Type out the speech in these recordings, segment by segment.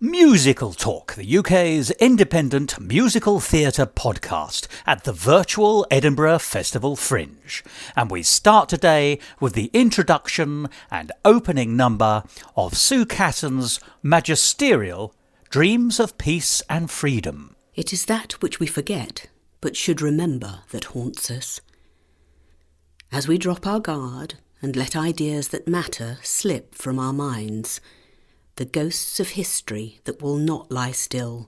MusicalTalk, the UK's independent musical theatre podcast at the virtual Edinburgh Festival Fringe. And we start today with the introduction and opening number of Sue Casson's magisterial Dreams of Peace and Freedom. It is that which we forget, but should remember, that haunts us. As we drop our guard and let ideas that matter slip from our minds, the ghosts of history that will not lie still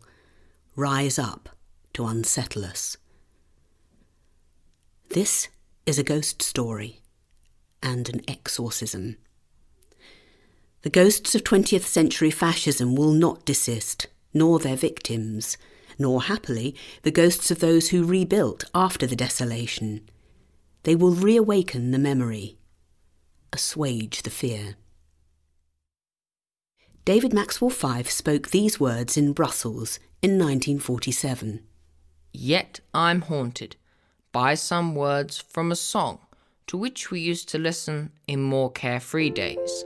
rise up to unsettle us. This is a ghost story and an exorcism. The ghosts of 20th century fascism will not desist, nor their victims, nor, happily, the ghosts of those who rebuilt after the desolation. They will reawaken the memory, assuage the fear. David Maxwell Fyfe spoke these words in Brussels in 1947. Yet I'm haunted by some words from a song to which we used to listen in more carefree days.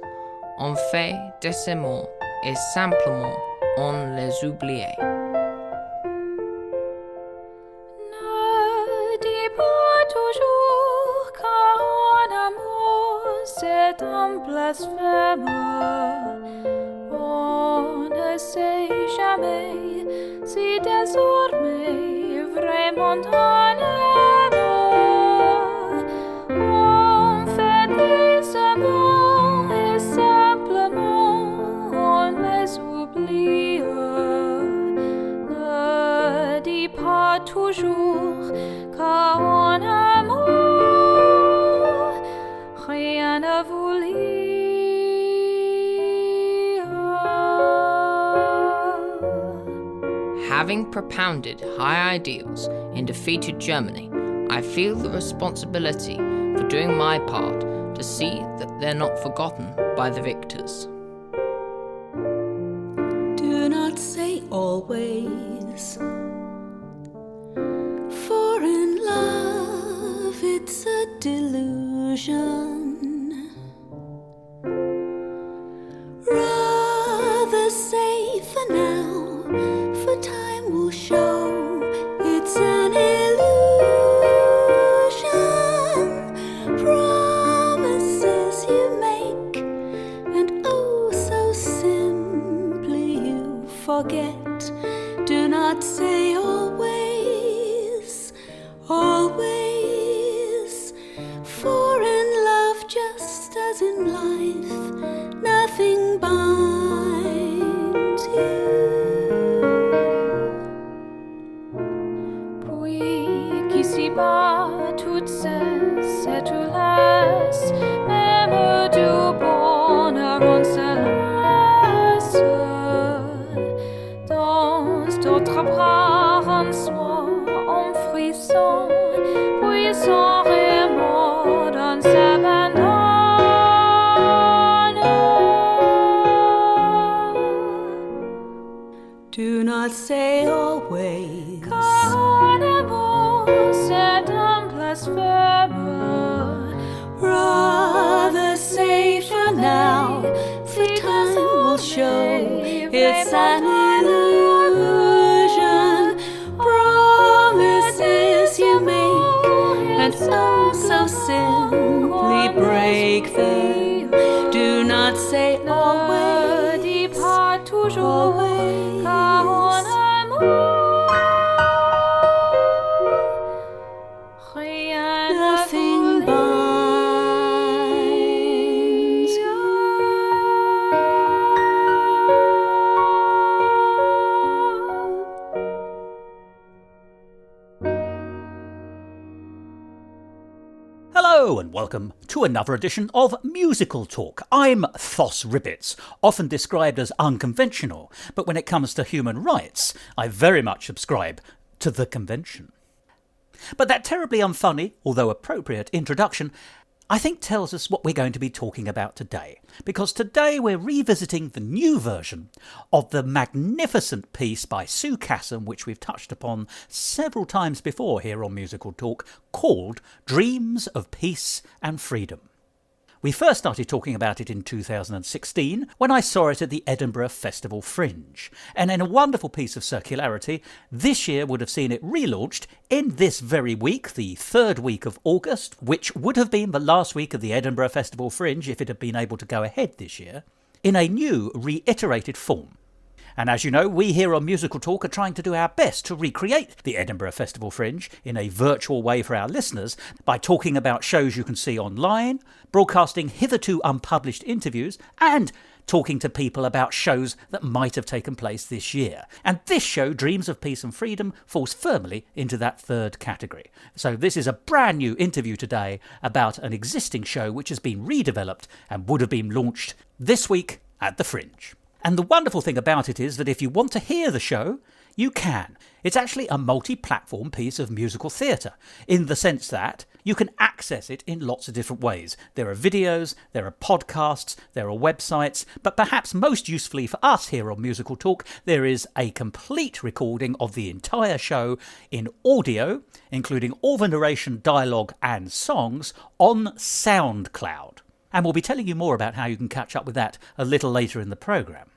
On fait de ces mots et simplement on les oubliait. Ne dis pas toujours qu'un amour c'est un blasphème. On ne sait jamais si désormais vraiment on aime. On fait des amants et simplement on les oublie. Ne dis pas toujours qu'en amour rien ne voulait. Having propounded high ideals in defeated Germany, I feel the responsibility for doing my part to see that they're not forgotten by the victors. Do not say always, for in love it's a delusion. Rather say for now, for time will show it's an illusion. Promises you make, and oh so simply you forget. Do not say always, always, for in love just as in life nothing binds you. Ici-bas, tout cesse et tout laisse, même du bonheur on se laisse. Dans d'autres bras en soi, en frisson, puis sans remords on s'abandonne. Do not say always, c'est un blasphème. rather say for now, for time will show it's an illusion. Promises you make, and oh so simply break them. Do not say always, dis pas toujours, always, car en amour nothing binds you. Hello and welcome to another edition of Musical Talk. I'm Thos Ribbits, often described as unconventional, but when it comes to human rights, I very much subscribe to the convention. But that terribly unfunny, although appropriate introduction, I think tells us what we're going to be talking about today. Because today we're revisiting the new version of the magnificent piece by Sue Casson, which we've touched upon several times before here on Musical Talk, called Dreams of Peace and Freedom. We first started talking about it in 2016 when I saw it at the Edinburgh Festival Fringe. And in a wonderful piece of circularity, this year would have seen it relaunched in this very week, the 3rd week of August, which would have been the last week of the Edinburgh Festival Fringe if it had been able to go ahead this year, in a new, reiterated form. And as you know, we here on Musical Talk are trying to do our best to recreate the Edinburgh Festival Fringe in a virtual way for our listeners by talking about shows you can see online, broadcasting hitherto unpublished interviews, and talking to people about shows that might have taken place this year. And this show, Dreams of Peace and Freedom, falls firmly into that 3rd category. So this is a brand new interview today about an existing show which has been redeveloped and would have been launched this week at the Fringe. And the wonderful thing about it is that if you want to hear the show, you can. It's actually a multi-platform piece of musical theatre, in the sense that you can access it in lots of different ways. There are videos, there are podcasts, there are websites, but perhaps most usefully for us here on Musical Talk, there is a complete recording of the entire show in audio, including all the narration, dialogue and songs, on SoundCloud. And we'll be telling you more about how you can catch up with that a little later in the programme.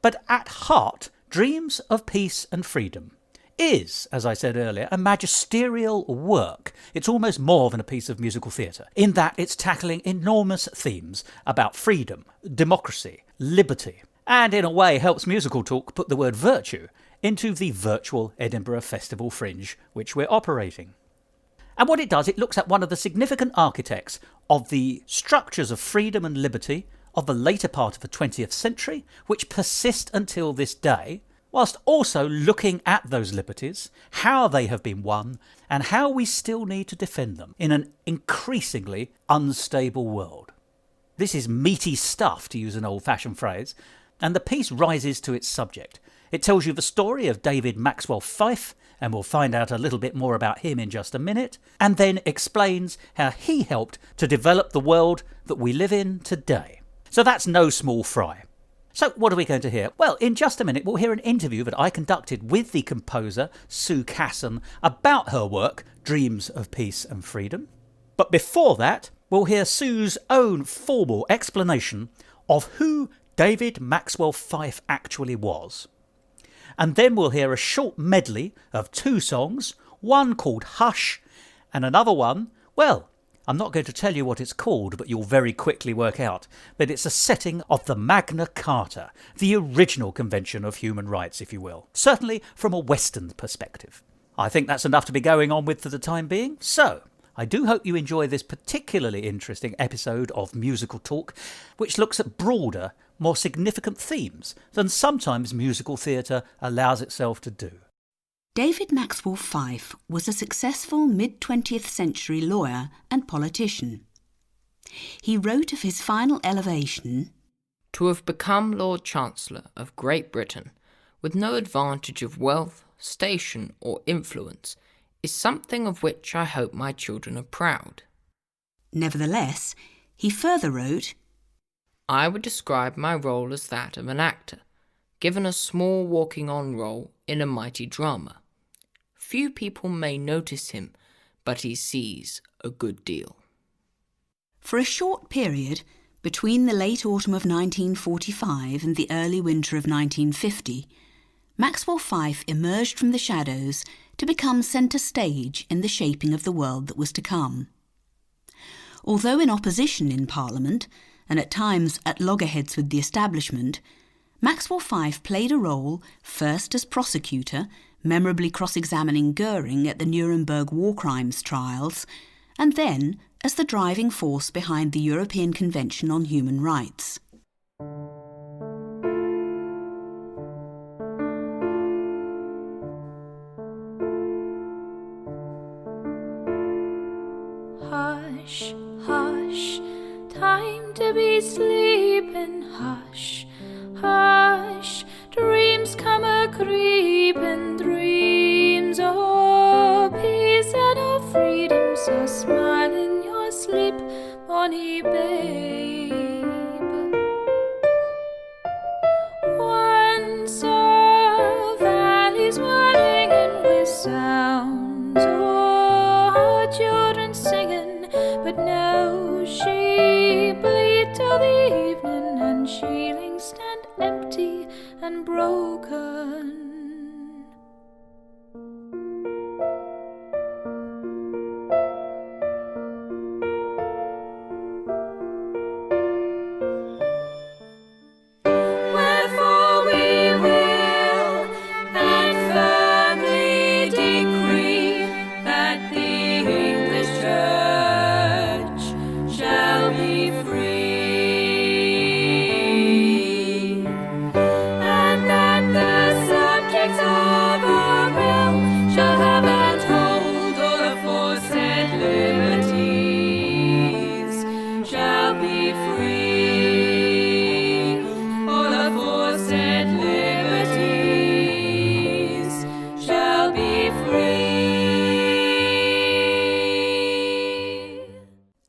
But at heart, Dreams of Peace and Freedom is, as I said earlier, a magisterial work. It's almost more than a piece of musical theatre, in that it's tackling enormous themes about freedom, democracy, liberty, and in a way helps Musical Talk put the word virtue into the virtual Edinburgh Festival Fringe which we're operating. And what it does, it looks at one of the significant architects of the structures of freedom and liberty of the later part of the 20th century, which persist until this day, whilst also looking at those liberties, how they have been won, and how we still need to defend them in an increasingly unstable world. This is meaty stuff, to use an old-fashioned phrase, and the piece rises to its subject. It tells you the story of David Maxwell Fyfe, and we'll find out a little bit more about him in just a minute, and then explains how he helped to develop the world that we live in today. So that's no small fry. So what are we going to hear? Well, in just a minute we'll hear an interview that I conducted with the composer Sue Casson about her work, Dreams of Peace and Freedom. But before that, we'll hear Sue's own formal explanation of who David Maxwell Fyfe actually was. And then we'll hear a short medley of 2 songs, one called Hush, and another one, well, I'm not going to tell you what it's called, but you'll very quickly work out that it's a setting of the Magna Carta, the original Convention of Human Rights, if you will. Certainly from a Western perspective. I think that's enough to be going on with for the time being. So, I do hope you enjoy this particularly interesting episode of Musical Talk, which looks at broader, more significant themes than sometimes musical theatre allows itself to do. David Maxwell Fyfe was a successful mid-20th century lawyer and politician. He wrote of his final elevation, To have become Lord Chancellor of Great Britain with no advantage of wealth, station or influence is something of which I hope my children are proud. Nevertheless, he further wrote, I would describe my role as that of an actor, given a small walking-on role in a mighty drama. Few people may notice him, but he sees a good deal. For a short period, between the late autumn of 1945 and the early winter of 1950, Maxwell Fyfe emerged from the shadows to become centre stage in the shaping of the world that was to come. Although in opposition in Parliament, and at times at loggerheads with the establishment, Maxwell Fyfe played a role first as prosecutor, memorably cross-examining Goering at the Nuremberg war crimes trials, and then as the driving force behind the European Convention on Human Rights. Hush, hush, time to be sleeping. Hush, hush, dreams come a-creeping, dreams of peace and of freedom. So smile in your sleep, bonny babe. Once our valleys were ringing with sounds of children singing, but now she Buchan. Wherefore we will and firmly decree that the English Church shall be free, and that the subjects of our realm shall have and hold all aforesaid liberties shall be free, all aforesaid liberties shall be free.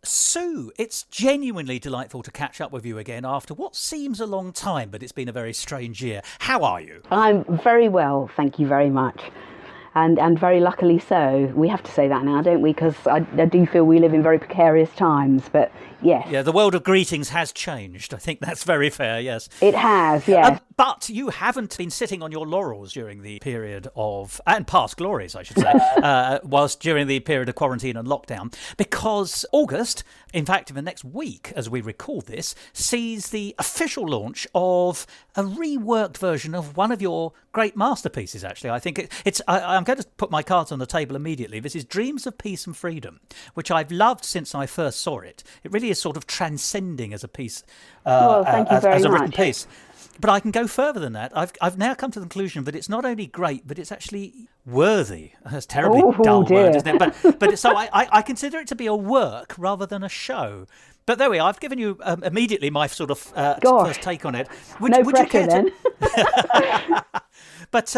Sue, it's genuinely delightful to catch up with you again after what seems a long time, but it's been a very strange year. How are you? I'm very well, thank you very much. And very luckily so. We have to say that now, don't we? Because I do feel we live in very precarious times, but yes. Yeah, the world of greetings has changed. I think that's very fair, yes. It has, yes. But you haven't been sitting on your laurels during the period of, and past glories, I should say, whilst during the period of quarantine and lockdown, because August, in fact, in the next week, as we record this, sees the official launch of a reworked version of one of your great masterpieces, actually. I think I'm going to put my cards on the table immediately. This is Dreams of Peace and Freedom, which I've loved since I first saw it. It really is sort of transcending as a piece, thank you very as a much. written piece. But I can go further than that. I've now come to the conclusion that it's not only great, but it's actually worthy. That's a terribly dull dear. word, isn't it? But so I consider it to be a work rather than a show. But there we are. I've given you immediately my sort of first take on it. No pressure then. But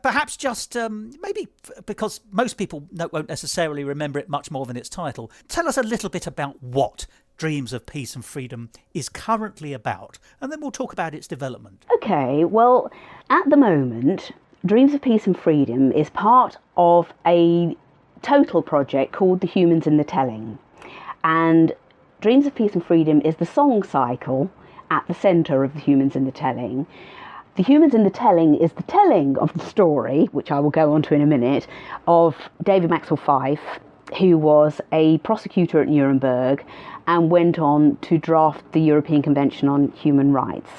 perhaps just maybe because most people won't necessarily remember it much more than its title. Tell us a little bit about what Dreams of Peace and Freedom is currently about, and then we'll talk about its development. Okay, well, at the moment, Dreams of Peace and Freedom is part of a total project called The Humans in the Telling. And Dreams of Peace and Freedom is the song cycle at the centre of The Humans in the Telling. The Humans in the Telling is the telling of the story, which I will go on to in a minute, of David Maxwell Fyfe, who was a prosecutor at Nuremberg and went on to draft the European Convention on Human Rights.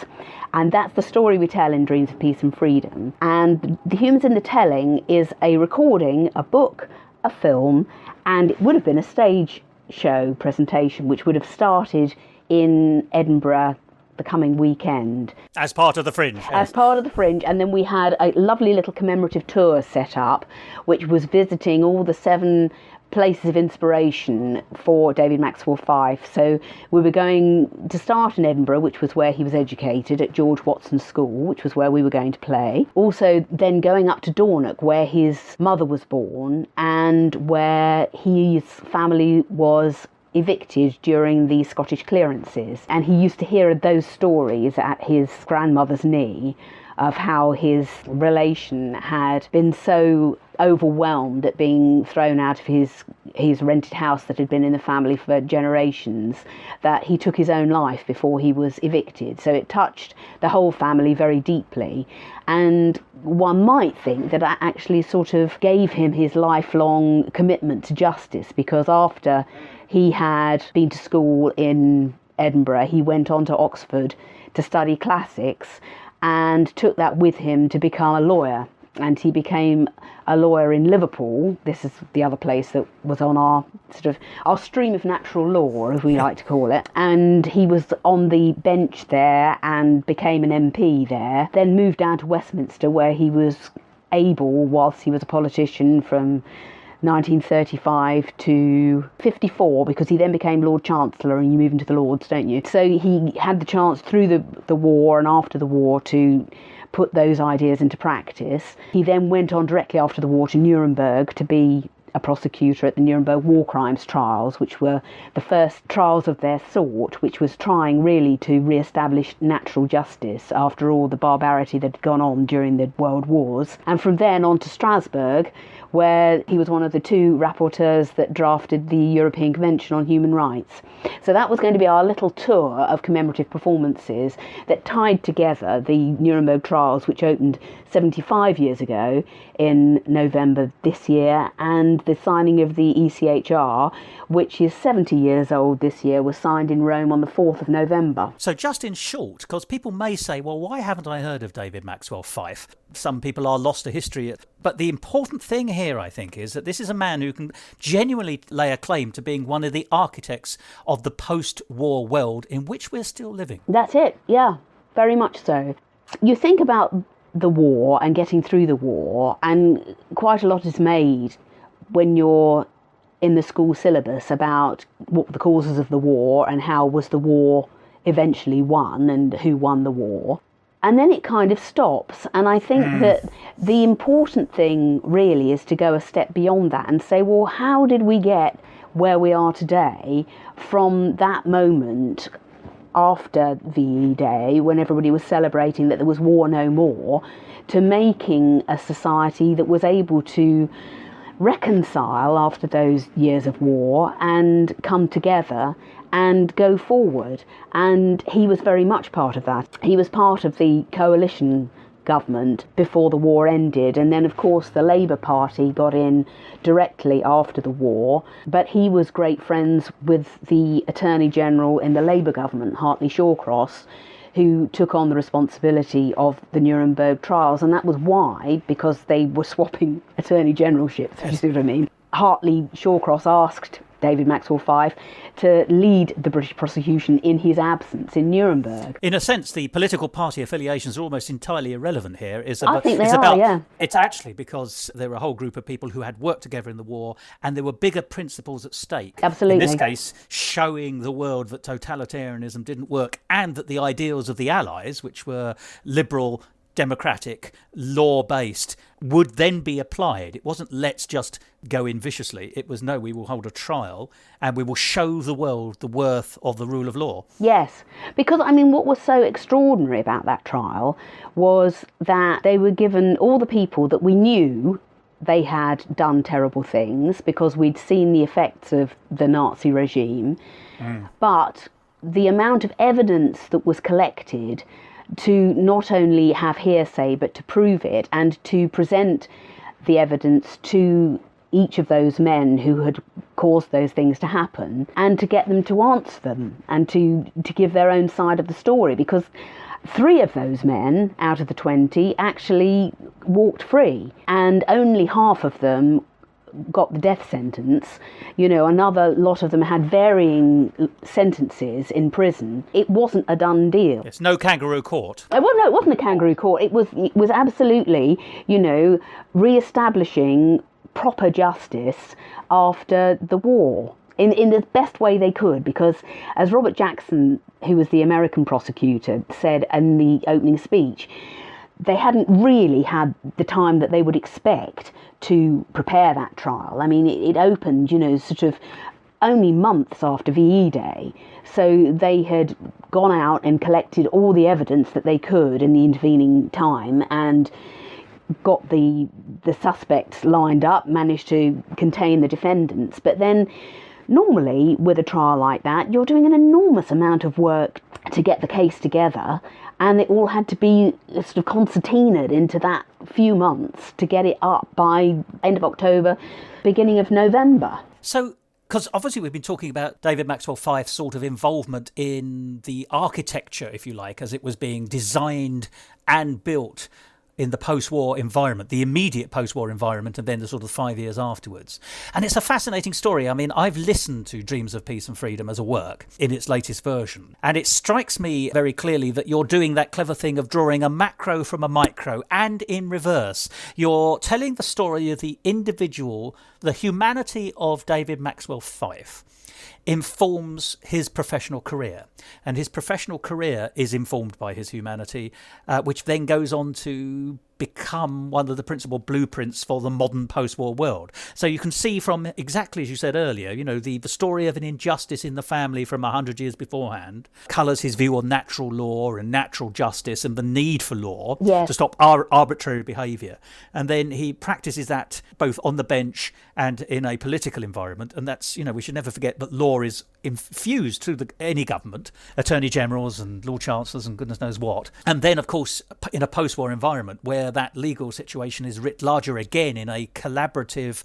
And that's the story we tell in Dreams of Peace and Freedom. And The Humans in the Telling is a recording, a book, a film, and it would have been a stage show presentation, which would have started in Edinburgh the coming weekend. As part of the Fringe. Yes. As part of the Fringe. And then we had a lovely little commemorative tour set up, which was visiting all the 7 places of inspiration for David Maxwell Fyfe. So we were going to start in Edinburgh, which was where he was educated, at George Watson's School, which was where we were going to play. Also then going up to Dornoch, where his mother was born and where his family was evicted during the Scottish clearances. And he used to hear those stories at his grandmother's knee of how his relation had been so overwhelmed at being thrown out of his rented house that had been in the family for generations that he took his own life before he was evicted. So it touched the whole family very deeply. And one might think that that actually sort of gave him his lifelong commitment to justice, because after he had been to school in Edinburgh, he went on to Oxford to study classics and took that with him to become a lawyer. And he became a lawyer in Liverpool. This is the other place that was on our stream of natural law, as we like to call it. And he was on the bench there and became an MP there. Then moved down to Westminster, where he was able, whilst he was a politician from 1935 to 54, because he then became Lord Chancellor, and you move into the Lords, don't you? So he had the chance through the war and after the war to put those ideas into practice. He then went on directly after the war to Nuremberg to be a prosecutor at the Nuremberg war crimes trials, which were the first trials of their sort, which was trying really to re-establish natural justice after all the barbarity that had gone on during the World Wars. And from then on to Strasbourg, where he was one of the two rapporteurs that drafted the European Convention on Human Rights. So that was going to be our little tour of commemorative performances that tied together the Nuremberg trials, which opened 75 years ago in November this year, and the signing of the ECHR, which is 70 years old this year, was signed in Rome on the 4th of November. So just in short, because people may say, well, why haven't I heard of David Maxwell Fyfe? Some people are lost to history. But the important thing here, I think, is that this is a man who can genuinely lay a claim to being one of the architects of the post-war world in which we're still living. That's it, yeah, very much so. You think about the war and getting through the war, and quite a lot is made when you're in the school syllabus about what the causes of the war and how was the war eventually won and who won the war. And then it kind of stops. And I think that the important thing really is to go a step beyond that and say, well, how did we get where we are today from that moment after VE Day, when everybody was celebrating that there was war no more, to making a society that was able to reconcile after those years of war and come together and go forward. And he was very much part of that. He was part of the coalition government before the war ended, and then of course the Labour Party got in directly after the war, but he was great friends with the Attorney General in the Labour government, Hartley Shawcross, who took on the responsibility of the Nuremberg trials, and that was why, because they were swapping Attorney Generalships, if you see what I mean. Hartley Shawcross asked David Maxwell Fyfe to lead the British prosecution in his absence in Nuremberg. In a sense, the political party affiliations are almost entirely irrelevant here. I think they are, yeah. It's actually because there were a whole group of people who had worked together in the war, and there were bigger principles at stake. Absolutely. In this case, showing the world that totalitarianism didn't work, and that the ideals of the Allies, which were liberal, democratic, law-based, would then be applied. It wasn't let's just go in viciously. It was no, we will hold a trial and we will show the world the worth of the rule of law. Yes, because I mean what was so extraordinary about that trial was that they were given all the people that we knew they had done terrible things because we'd seen the effects of the Nazi regime, but the amount of evidence that was collected to not only have hearsay but to prove it and to present the evidence to each of those men who had caused those things to happen and to get them to answer them and to give their own side of the story, because 3 of those men out of the 20 actually walked free and only half of them got the death sentence. You know, another lot of them had varying sentences in prison. It wasn't a done deal. It's no kangaroo court. Well, no, it wasn't a kangaroo court. It was absolutely, you know, re-establishing proper justice after the war in the best way they could, because as Robert Jackson, who was the American prosecutor, said in the opening speech, they hadn't really had the time that they would expect to prepare that trial. I mean, it opened, you know, sort of only months after VE Day. So they had gone out and collected all the evidence that they could in the intervening time and got the suspects lined up, managed to contain the defendants. But then normally with a trial like that, you're doing an enormous amount of work to get the case together, and it all had to be sort of concertinaed into that few months to get it up by end of October, beginning of November. So, because obviously we've been talking about David Maxwell Fyfe's sort of involvement in the architecture, if you like, as it was being designed and built in the post-war environment, the immediate post-war environment, and then the sort of 5 years afterwards. And it's a fascinating story. I mean, I've listened to Dreams of Peace and Freedom as a work in its latest version, and it strikes me very clearly that you're doing that clever thing of drawing a macro from a micro, and in reverse. You're telling the story of the individual, the humanity of David Maxwell Fyfe informs his professional career, and his professional career is informed by his humanity, which then goes on to become one of the principal blueprints for the modern post-war world. So you can see from, exactly as you said earlier, you know, the story of an injustice in the family from 100 years beforehand colours his view on natural law and natural justice and the need for law to stop arbitrary behaviour. And then he practices that both on the bench and in a political environment. And that's, you know, we should never forget that law is infused through any government, attorney generals and lord chancellors and goodness knows what. And then, of course, in a post-war environment where that legal situation is writ larger again in a collaborative,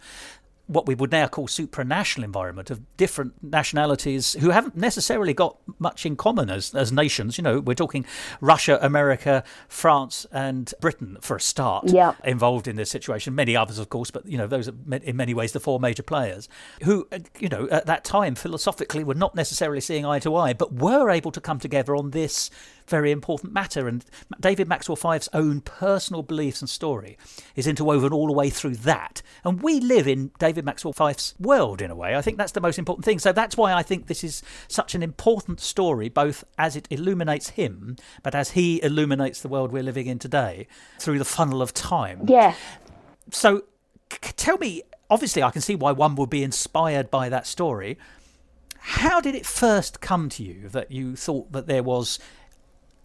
what we would now call supranational environment of different nationalities who haven't necessarily got much in common as nations. You know, we're talking Russia, America, France and Britain for a start involved in this situation. Many others, of course, but, you know, those are in many ways the four major players who, you know, at that time philosophically were not necessarily seeing eye to eye, but were able to come together on this very important matter. And David Maxwell Fyfe's own personal beliefs and story is interwoven all the way through that. And we live in David Maxwell Fyfe's world in a way. I think that's the most important thing. So that's why I think this is such an important story, both as it illuminates him, but as he illuminates the world we're living in today through the funnel of time. Yeah. So tell me, obviously I can see why one would be inspired by that story. How did it first come to you that you thought that there was,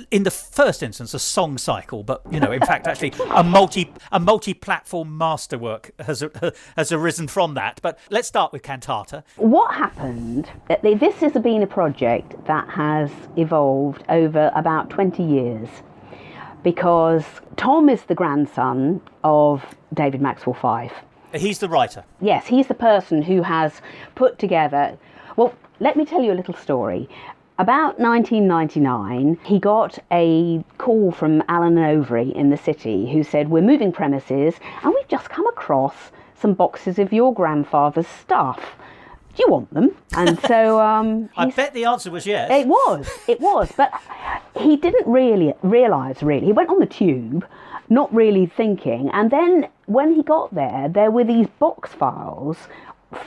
in the first instance, a song cycle, but, you know, in fact, actually a multi-platform masterwork has arisen from that? But let's start with Cantata. What happened, this has been a project that has evolved over about 20 years because Tom is the grandson of David Maxwell Fyfe. He's the writer. Yes, he's the person who has put together, well, let me tell you a little story. About 1999, he got a call from Alan Overy in the city who said, we're moving premises and we've just come across some boxes of your grandfather's stuff. Do you want them? And so I bet the answer was yes. It was. But he didn't really realise, He went on the tube, not really thinking. And then when he got there, there were these box files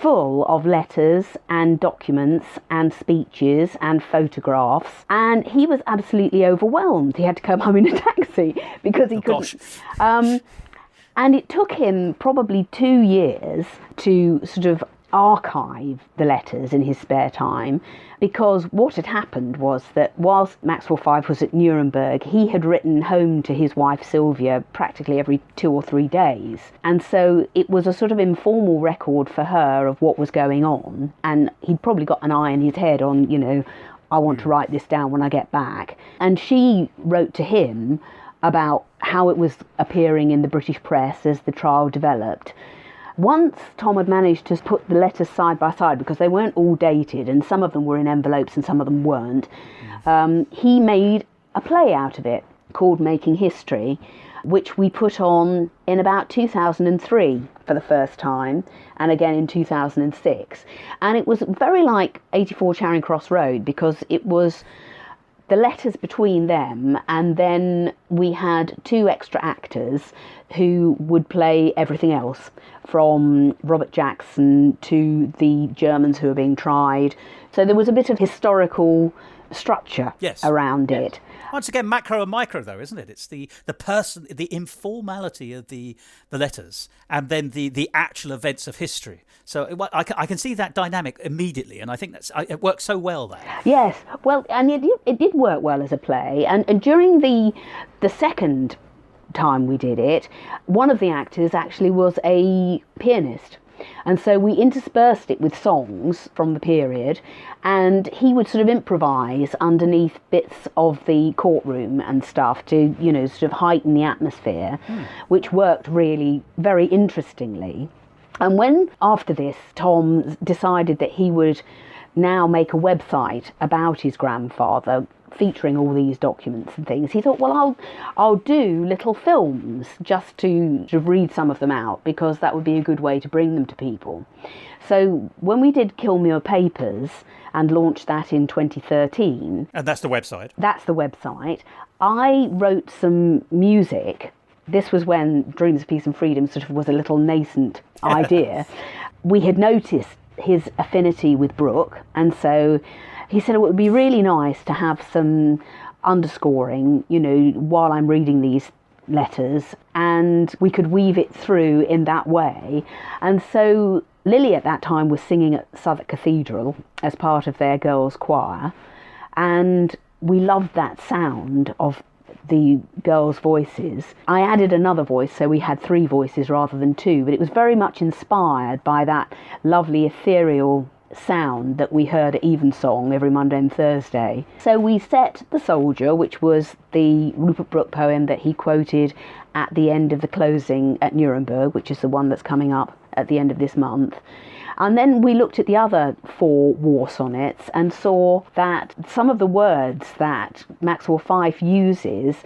full of letters and documents and speeches and photographs, and he was absolutely overwhelmed. He had to come home in a taxi because he couldn't. And it took him probably 2 years to sort of archive the letters in his spare time, because what had happened was that whilst Maxwell Fyfe was at Nuremberg, he had written home to his wife Sylvia practically every 2 or 3 days, and so it was a sort of informal record for her of what was going on, and he'd probably got an eye in his head on, you know, I want to write this down when I get back. And she wrote to him about how it was appearing in the British press as the trial developed. Once Tom had managed to put the letters side by side, because they weren't all dated and some of them were in envelopes and some of them weren't, he made a play out of it called Making History, which we put on in about 2003 for the first time, and again in 2006. And it was very like 84 Charing Cross Road, because it was the letters between them, and then we had 2 extra actors who would play everything else, from Robert Jackson to the Germans who were being tried. So there was a bit of historical structure around it. Once again, macro and micro, though, isn't it? It's the person, the informality of the letters, and then the actual events of history. So I can see that dynamic immediately, and I think it works so well there. Yes, well, and it did work well as a play, and during the second time we did it, one of the actors actually was a pianist. And so we interspersed it with songs from the period, and he would sort of improvise underneath bits of the courtroom and stuff to, you know, sort of heighten the atmosphere, which worked really very interestingly. And when, after this, Tom decided that he would now make a website about his grandfather, featuring all these documents and things, he thought, well, I'll do little films just to sort of read some of them out, because that would be a good way to bring them to people. So when we did Kilmuir Papers and launched that in 2013... And that's the website? That's the website. I wrote some music. This was when Dreams of Peace and Freedom sort of was a little nascent idea. We had noticed his affinity with Brooke, and so he said it would be really nice to have some underscoring, you know, while I'm reading these letters, and we could weave it through in that way. And so Lily at that time was singing at Southwark Cathedral as part of their girls' choir, and we loved that sound of the girls' voices. I added another voice, so we had 3 voices rather than 2, but it was very much inspired by that lovely ethereal sound that we heard at Evensong every Monday and Thursday. So we set The Soldier, which was the Rupert Brooke poem that he quoted at the end of the closing at Nuremberg, which is the one that's coming up at the end of this month. And then we looked at the other 4 war sonnets and saw that some of the words that Maxwell Fyfe uses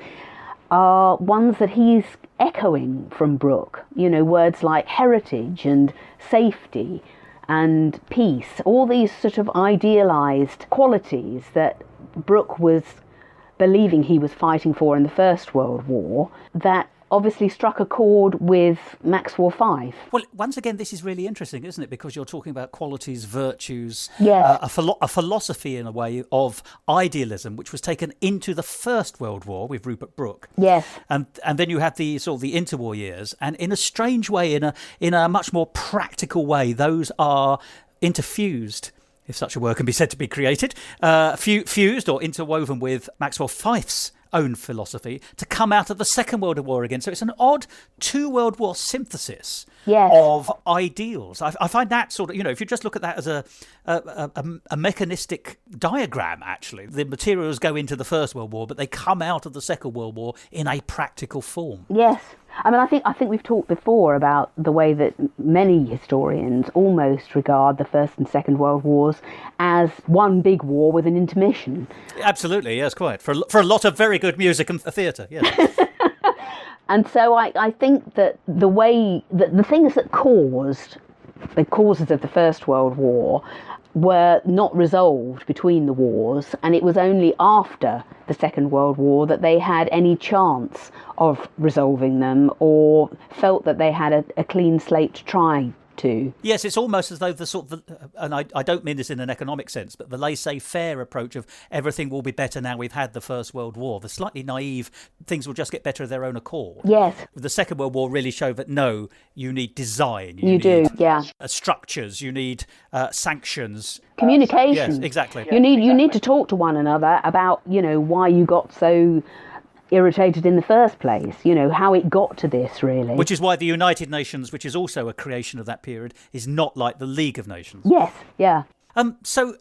are ones that he's echoing from Brooke. You know, words like heritage and safety and peace, all these sort of idealised qualities that Brooke was believing he was fighting for in the First World War, that obviously struck a chord with Maxwell Fyfe. Well, once again, this is really interesting, isn't it? Because you're talking about qualities, virtues, Yes. a philosophy in a way of idealism, which was taken into the First World War with Rupert Brooke. Yes. And then you have the sort of the interwar years, and in a strange way, in a much more practical way, those are interfused, if such a word can be said to be created, fused or interwoven with Maxwell Fyfe's own philosophy to come out of the Second World War again. So it's an odd 2 World War synthesis of ideals. I find that sort of, you know, if you just look at that as a mechanistic diagram, actually, the materials go into the First World War, but they come out of the Second World War in a practical form. Yes. I mean, I think we've talked before about the way that many historians almost regard the First and Second World Wars as one big war with an intermission. Absolutely, yes, quite. For a lot of very good music and theatre, yes. And so I think that the way that the things that caused the causes of the First World War were not resolved between the wars, and it was only after the Second World War that they had any chance of resolving them or felt that they had a clean slate to try to. Yes, it's almost as though the sort of, and I don't mean this in an economic sense, but the laissez-faire approach of everything will be better now we've had the First World War, the slightly naive, things will just get better of their own accord. Yes. The Second World War really showed that no, you need design. You need structures, you need sanctions. Communication. Yes, exactly. You need to talk to one another about, why you got so irritated in the first place, how it got to this, really. Which is why the United Nations, which is also a creation of that period, is not like the League of Nations. Yes, yeah. So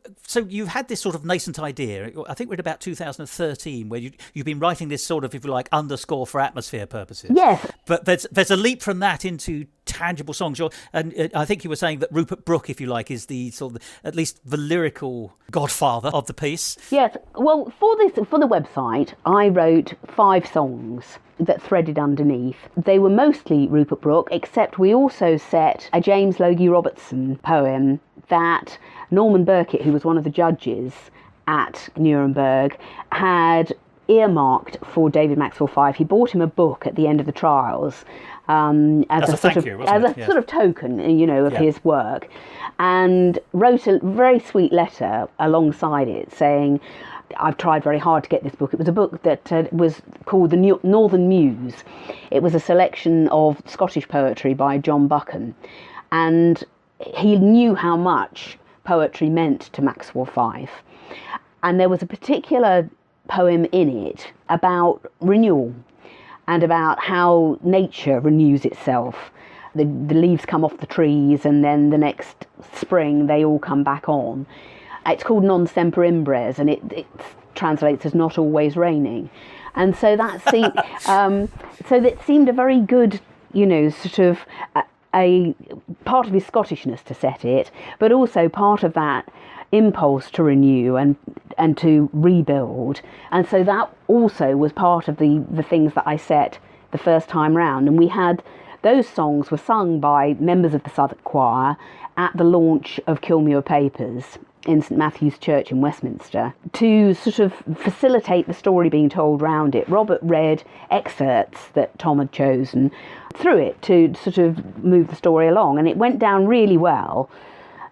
you've had this sort of nascent idea. I think we're at about 2013, where you've been writing this sort of, if you like, underscore for atmosphere purposes. Yes. But there's a leap from that into tangible songs. And I think you were saying that Rupert Brooke, if you like, is the sort of, at least the lyrical godfather of the piece. Yes. Well, for the website, I wrote 5 songs that threaded underneath. They were mostly Rupert Brooke, except we also set a James Logie Robertson poem that Norman Burkitt, who was one of the judges at Nuremberg, had earmarked for David Maxwell Fyfe. He bought him a book at the end of the trials as a sort of token, of his work, and wrote a very sweet letter alongside it saying, I've tried very hard to get this book. It was a book that was called The Northern Muse. It was a selection of Scottish poetry by John Buchan, and he knew how much poetry meant to Maxwell Fyfe. And there was a particular poem in it about renewal and about how nature renews itself. The leaves come off the trees and then the next spring they all come back on. It's called Non Semper Imbres, and it translates as not always raining. And so that seemed a very good, sort of a part of his Scottishness to set it, but also part of that impulse to renew and to rebuild. And so that also was part of the things that I set the first time round. And those songs were sung by members of the Southwark Choir at the launch of Kilmuir Papers in St Matthew's Church in Westminster to sort of facilitate the story being told round it. Robert read excerpts that Tom had chosen through it to sort of move the story along, and it went down really well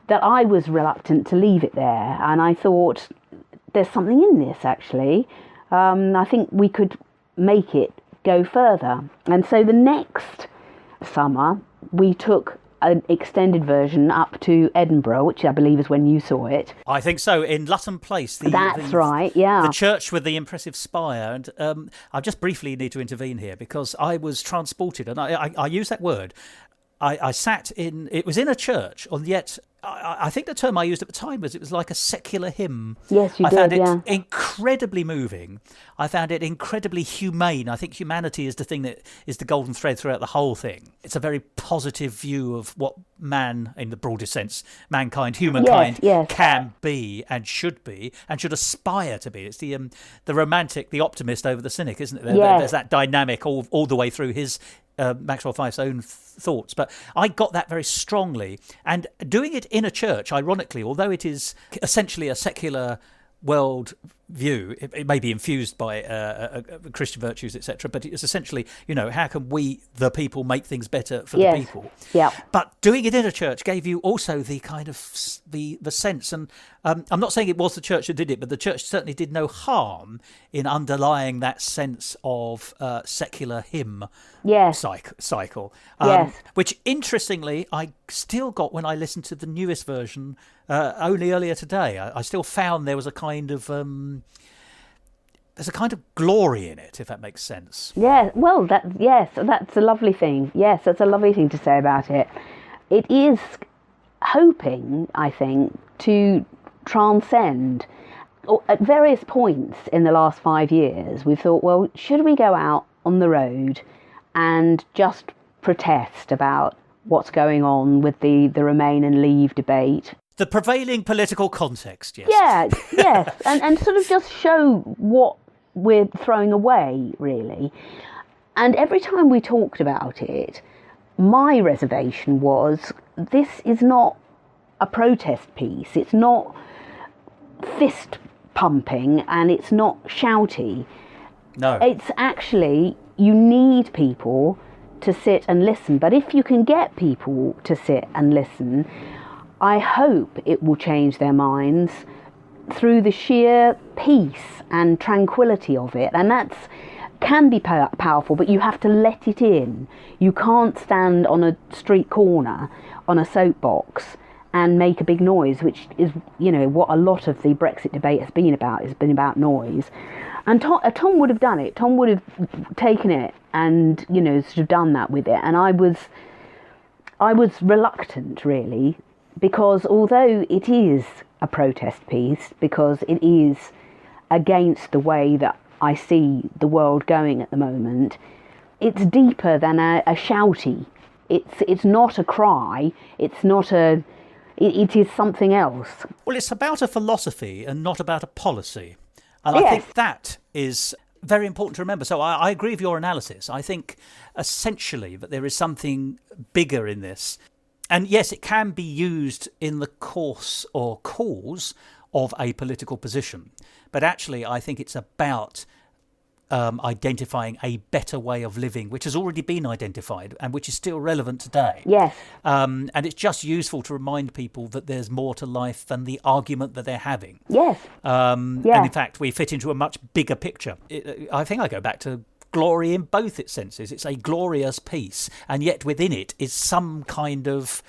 that I was reluctant to leave it there, and I thought there's something in this actually. I think we could make it go further. And so the next summer, we took an extended version up to Edinburgh, which I believe is when you saw it. I think so, in Lutton Place. That's right, yeah. The church with the impressive spire. And I just briefly need to intervene here because I was transported, and I use that word. I sat in, it was in a church, and yet I think the term I used at the time was it was like a secular hymn. Yes, you did, I found yeah. it incredibly moving. I found it incredibly humane. I think humanity is the thing that is the golden thread throughout the whole thing. It's a very positive view of what man, in the broadest sense, mankind, humankind, yes. can be and should aspire to be. It's the romantic, the optimist over the cynic, isn't it? There's that dynamic all the way through his Maxwell Fyfe's own thoughts. But I got that very strongly. And doing it in a church, ironically, although it is essentially a secular world view, it may be infused by Christian virtues, etc., but it's essentially, how can we, the people, make things better for the people? Yeah. But doing it in a church gave you also the kind of the sense, and I'm not saying it was the church that did it, but the church certainly did no harm in underlying that sense of secular hymn cycle. Which, interestingly, I still got when I listened to the newest version only earlier today. I still found there was a kind of there's a kind of glory in it, if that makes sense. Yeah, well, that's a lovely thing. Yes, that's a lovely thing to say about it. It is hoping, I think, to transcend. At various points in the last 5 years, we've thought, well, should we go out on the road and just protest about what's going on with the Remain and Leave debate? The prevailing political context, yes. Yeah, yes, and sort of just show what we're throwing away, really. And every time we talked about it, my reservation was, this is not a protest piece. It's not fist pumping and it's not shouty. No. It's actually, you need people to sit and listen. But if you can get people to sit and listen, I hope it will change their minds through the sheer peace and tranquility of it. And that's can be powerful, but you have to let it in. You can't stand on a street corner on a soapbox and make a big noise, which is, what a lot of the Brexit debate has been about. It's been about noise. And Tom would have done it. Tom would have taken it and, sort of done that with it. And I was reluctant, really, because although it is a protest piece, because it is against the way that I see the world going at the moment, it's deeper than a shouty. It's not a cry. It's not a... It is something else. Well, it's about a philosophy and not about a policy. And I think that is very important to remember. So I agree with your analysis. I think essentially that there is something bigger in this. And yes, it can be used in the course or cause of a political position. But actually, I think it's about identifying a better way of living, which has already been identified and which is still relevant today. Yes. And it's just useful to remind people that there's more to life than the argument that they're having. Yes. And in fact, we fit into a much bigger picture. I think I go back to glory in both its senses. It's a glorious piece, and yet within it is some kind of...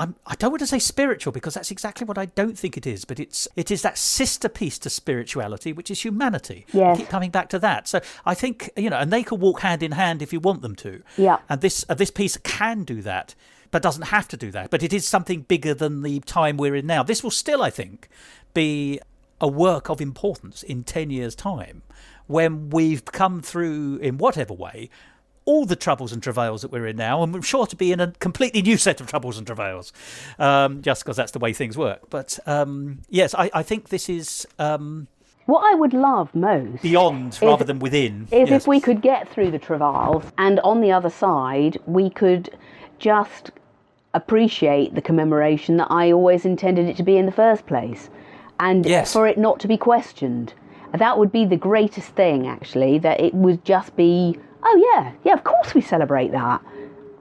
I don't want to say spiritual, because that's exactly what I don't think it is, but it is that sister piece to spirituality, which is humanity. Yes. I keep coming back to that. So I think, and they can walk hand in hand if you want them to. Yeah. And this piece can do that, but doesn't have to do that. But it is something bigger than the time we're in now. This will still, I think, be a work of importance in 10 years' time, when we've come through, in whatever way, all the troubles and travails that we're in now, and we're sure to be in a completely new set of troubles and travails, just because that's the way things work. But yes, I think this is... what I would love most... Beyond rather than within. Is if we could get through the travails, and on the other side, we could just appreciate the commemoration that I always intended it to be in the first place, and for it not to be questioned. That would be the greatest thing, actually, that it would just be... Oh, yeah, of course we celebrate that,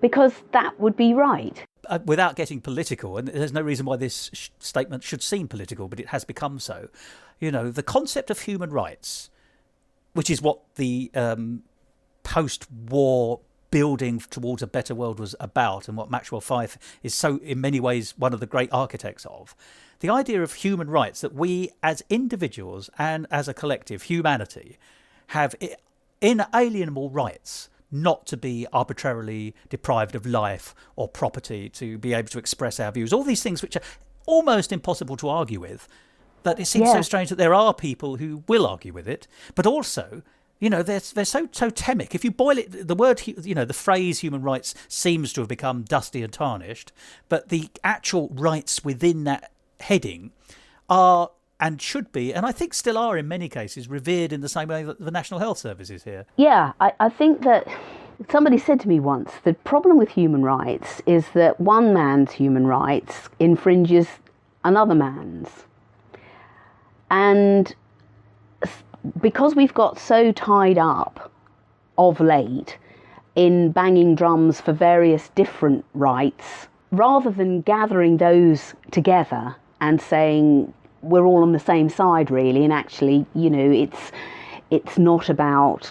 because that would be right. Without getting political, and there's no reason why this statement should seem political, but it has become so, the concept of human rights, which is what the post-war building towards a better world was about, and what Maxwell Fyfe is so, in many ways, one of the great architects of. The idea of human rights, that we as individuals and as a collective, humanity, have inalienable rights not to be arbitrarily deprived of life or property, to be able to express our views, all these things which are almost impossible to argue with. But it seems so strange that there are people who will argue with it, but also, you know, they're so totemic. If you boil it, the word, you know, the phrase human rights seems to have become dusty and tarnished, but the actual rights within that heading are, and should be, and I think still are in many cases, revered in the same way that the National Health Service is here. Yeah, I think that somebody said to me once, the problem with human rights is that one man's human rights infringes another man's. And because we've got so tied up of late in banging drums for various different rights, rather than gathering those together and saying we're all on the same side really, and actually, you know, it's not about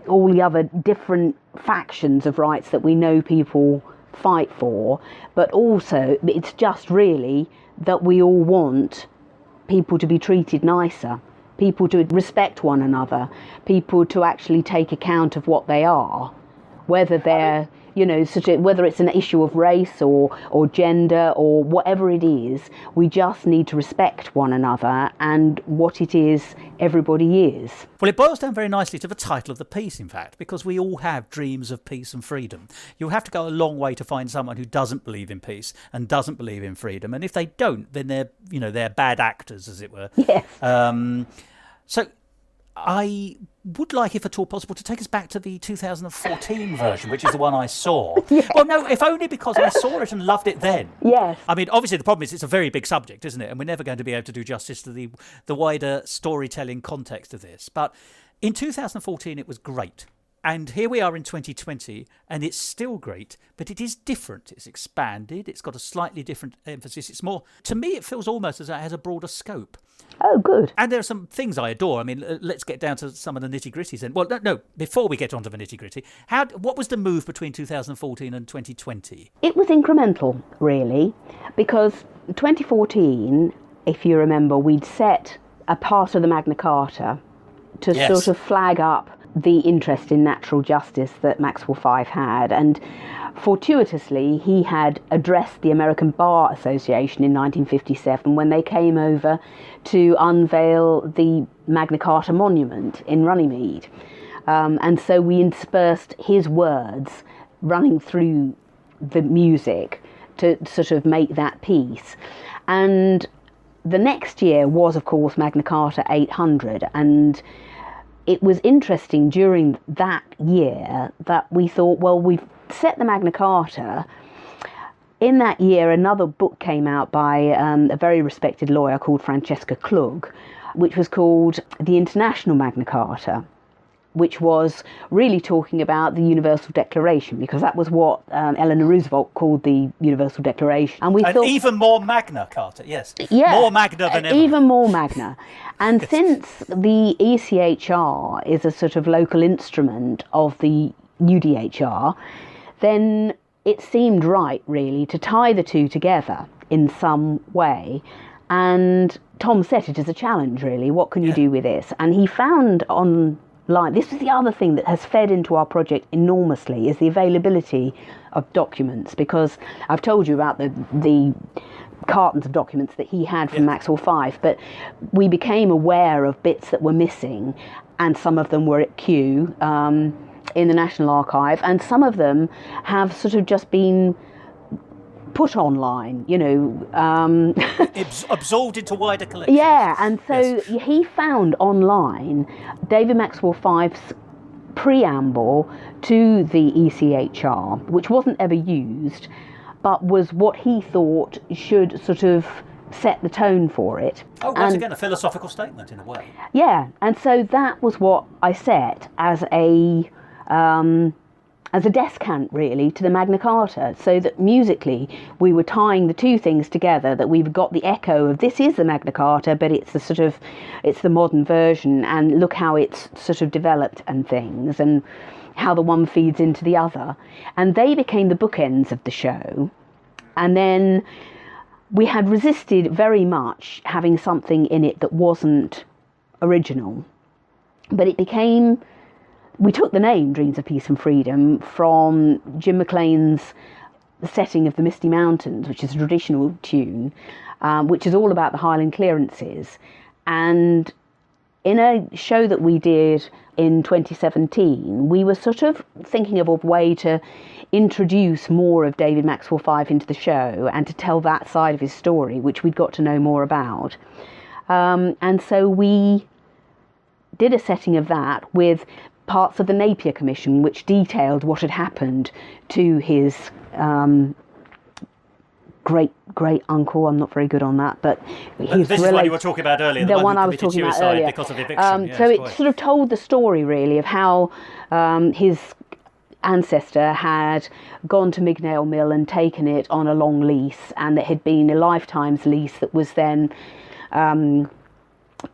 all the other different factions of rights that we know people fight for, but also it's just really that we all want people to be treated nicer, people to respect one another, people to actually take account of what they are, whether they're, you know, whether it's an issue of race or gender or whatever it is. We just need to respect one another and what it is everybody is. Well, it boils down very nicely to the title of the piece, in fact, because we all have dreams of peace and freedom. You'll have to go a long way to find someone who doesn't believe in peace and doesn't believe in freedom. And if they don't, then they're bad actors, as it were. Yes. So I would like, if at all possible, to take us back to the 2014 version, which is the one I saw. Yes. Well, no, if only because I saw it and loved it then. Yes. I mean, obviously the problem is it's a very big subject, isn't it? And we're never going to be able to do justice to the wider storytelling context of this. But in 2014, it was great. And here we are in 2020, and it's still great, but it is different. It's expanded. It's got a slightly different emphasis. It's more, to me, it feels almost as though it has a broader scope. Oh, good. And there are some things I adore. I mean, let's get down to some of the nitty-gritties then. Well, no, before we get on to the nitty-gritty, what was the move between 2014 and 2020? It was incremental, really, because 2014, if you remember, we'd set a part of the Magna Carta to sort of flag up the interest in natural justice that Maxwell Fyfe had, and fortuitously he had addressed the American Bar Association in 1957 when they came over to unveil the Magna Carta monument in Runnymede, and so we interspersed his words running through the music to sort of make that piece. And the next year was, of course, Magna Carta 800, and it was interesting during that year that we thought, well, we've set the Magna Carta. In that year, another book came out by a very respected lawyer called Francesca Klug, which was called The International Magna Carta, which was really talking about the Universal Declaration, because that was what Eleanor Roosevelt called the Universal Declaration. And we thought, even more Magna Carta, yes. Yeah, more Magna than ever. Even more Magna. And since the ECHR is a sort of local instrument of the UDHR, then it seemed right, really, to tie the two together in some way. And Tom set it as a challenge, really. What can you do with this? And he found online, this is the other thing that has fed into our project enormously, is the availability of documents, because I've told you about the cartons of documents that he had from Maxwell Fyfe, but we became aware of bits that were missing, and some of them were at Kew in the National Archive, and some of them have sort of just been put online, you know. Absorbed into wider collections. Yeah, and so he found online David Maxwell Fyfe's preamble to the ECHR, which wasn't ever used, but was what he thought should sort of set the tone for it. Oh, once again, a philosophical statement in a way. Yeah, and so that was what I set as a as a descant really to the Magna Carta, so that musically we were tying the two things together, that we've got the echo of this is the Magna Carta, but it's the modern version, and look how it's sort of developed and things, and how the one feeds into the other. And they became the bookends of the show. And then we had resisted very much having something in it that wasn't original, but it became, we took the name Dreams of Peace and Freedom from Jim McLean's setting of the Misty Mountains, which is a traditional tune, which is all about the Highland clearances. And in a show that we did in 2017, we were sort of thinking of a way to introduce more of David Maxwell Fyfe into the show and to tell that side of his story, which we'd got to know more about. And so we did a setting of that with parts of the Napier Commission, which detailed what had happened to his great uncle. I'm not very good on that, but this is what you were talking about earlier. The one I was talking about earlier, because of eviction. So it sort of told the story really of how his ancestor had gone to Mignale Mill and taken it on a long lease, and it had been a lifetime's lease that was then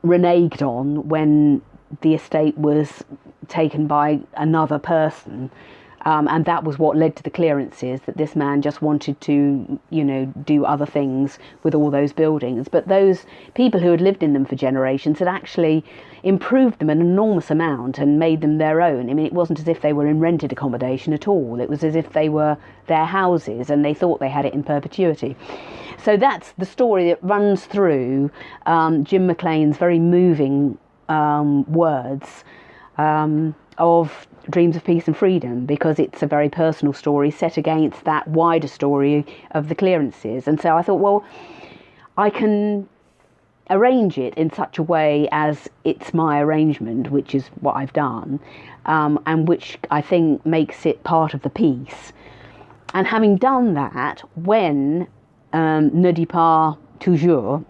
reneged on when the estate was taken by another person, and that was what led to the clearances, that this man just wanted to, do other things with all those buildings. But those people who had lived in them for generations had actually improved them an enormous amount and made them their own. I mean, it wasn't as if they were in rented accommodation at all. It was as if they were their houses and they thought they had it in perpetuity. So that's the story that runs through Jim McLean's very moving words of Dreams of Peace and Freedom, because it's a very personal story set against that wider story of the clearances. And so I thought, well, I can arrange it in such a way as it's my arrangement, which is what I've done, and which I think makes it part of the piece. And having done that, when Ne dis pas toujours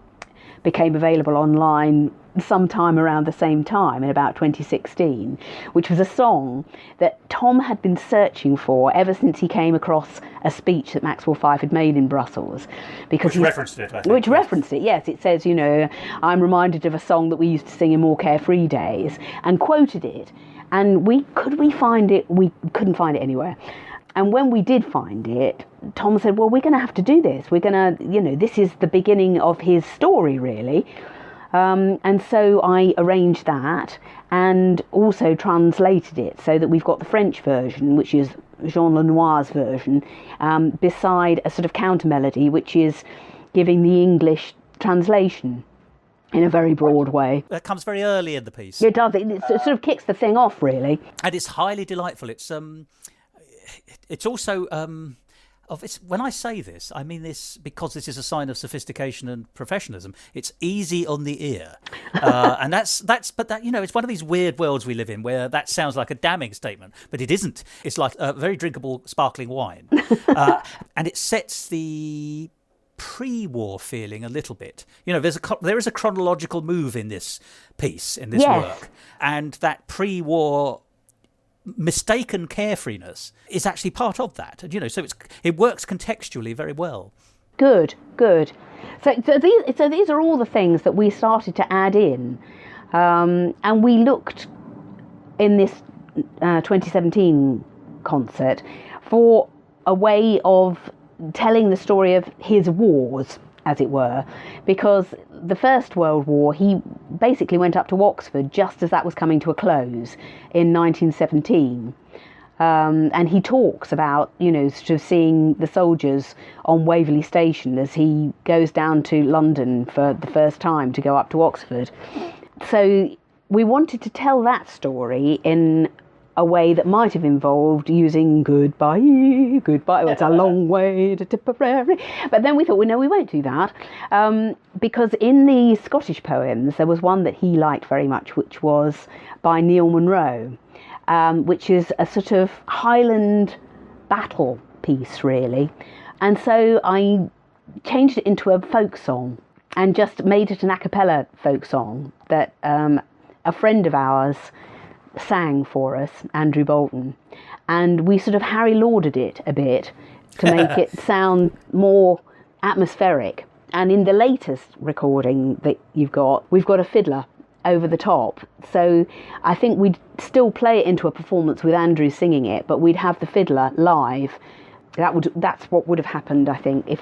became available online sometime around the same time, in about 2016, which was a song that Tom had been searching for ever since he came across a speech that Maxwell Fyfe had made in Brussels. Because which referenced it, I think. Which referenced it, yes. It says, I'm reminded of a song that we used to sing in more carefree days, and quoted it. And we couldn't find it anywhere. And when we did find it, Tom said, well, we're going to have to do this. We're going to, this is the beginning of his story, really. And so I arranged that and also translated it so that we've got the French version, which is Jean Lenoir's version, beside a sort of counter melody, which is giving the English translation in a very broad way. That comes very early in the piece. It does. It sort of kicks the thing off, really. And it's highly delightful. It's also when I say this, I mean this because this is a sign of sophistication and professionalism. It's easy on the ear, and that's it's one of these weird worlds we live in where that sounds like a damning statement, but it isn't. It's like a very drinkable sparkling wine, and it sets the pre-war feeling a little bit. There is a chronological move in this piece, in this work, and that pre-war mistaken carefreeness is actually part of that. So it works contextually very well. Good. So these are all the things that we started to add in, and we looked in this 2017 concert for a way of telling the story of his wars, as it were, because the First World War, he basically went up to Oxford just as that was coming to a close in 1917. And he talks about, sort of seeing the soldiers on Waverley Station as he goes down to London for the first time to go up to Oxford. So we wanted to tell that story in a way that might have involved using goodbye, well, it's a long way to Tipperary. But then we thought, well, no, we won't do that, because in the Scottish poems, there was one that he liked very much, which was by Neil Munro, which is a sort of Highland battle piece, really. And so I changed it into a folk song and just made it an a cappella folk song that a friend of ours sang for us, Andrew Bolton, and we sort of Harry Laudered it a bit to make it sound more atmospheric. And in the latest recording that we've got a fiddler over the top. So I think we'd still play it into a performance with Andrew singing it, but we'd have the fiddler live. That's what would have happened, I think, if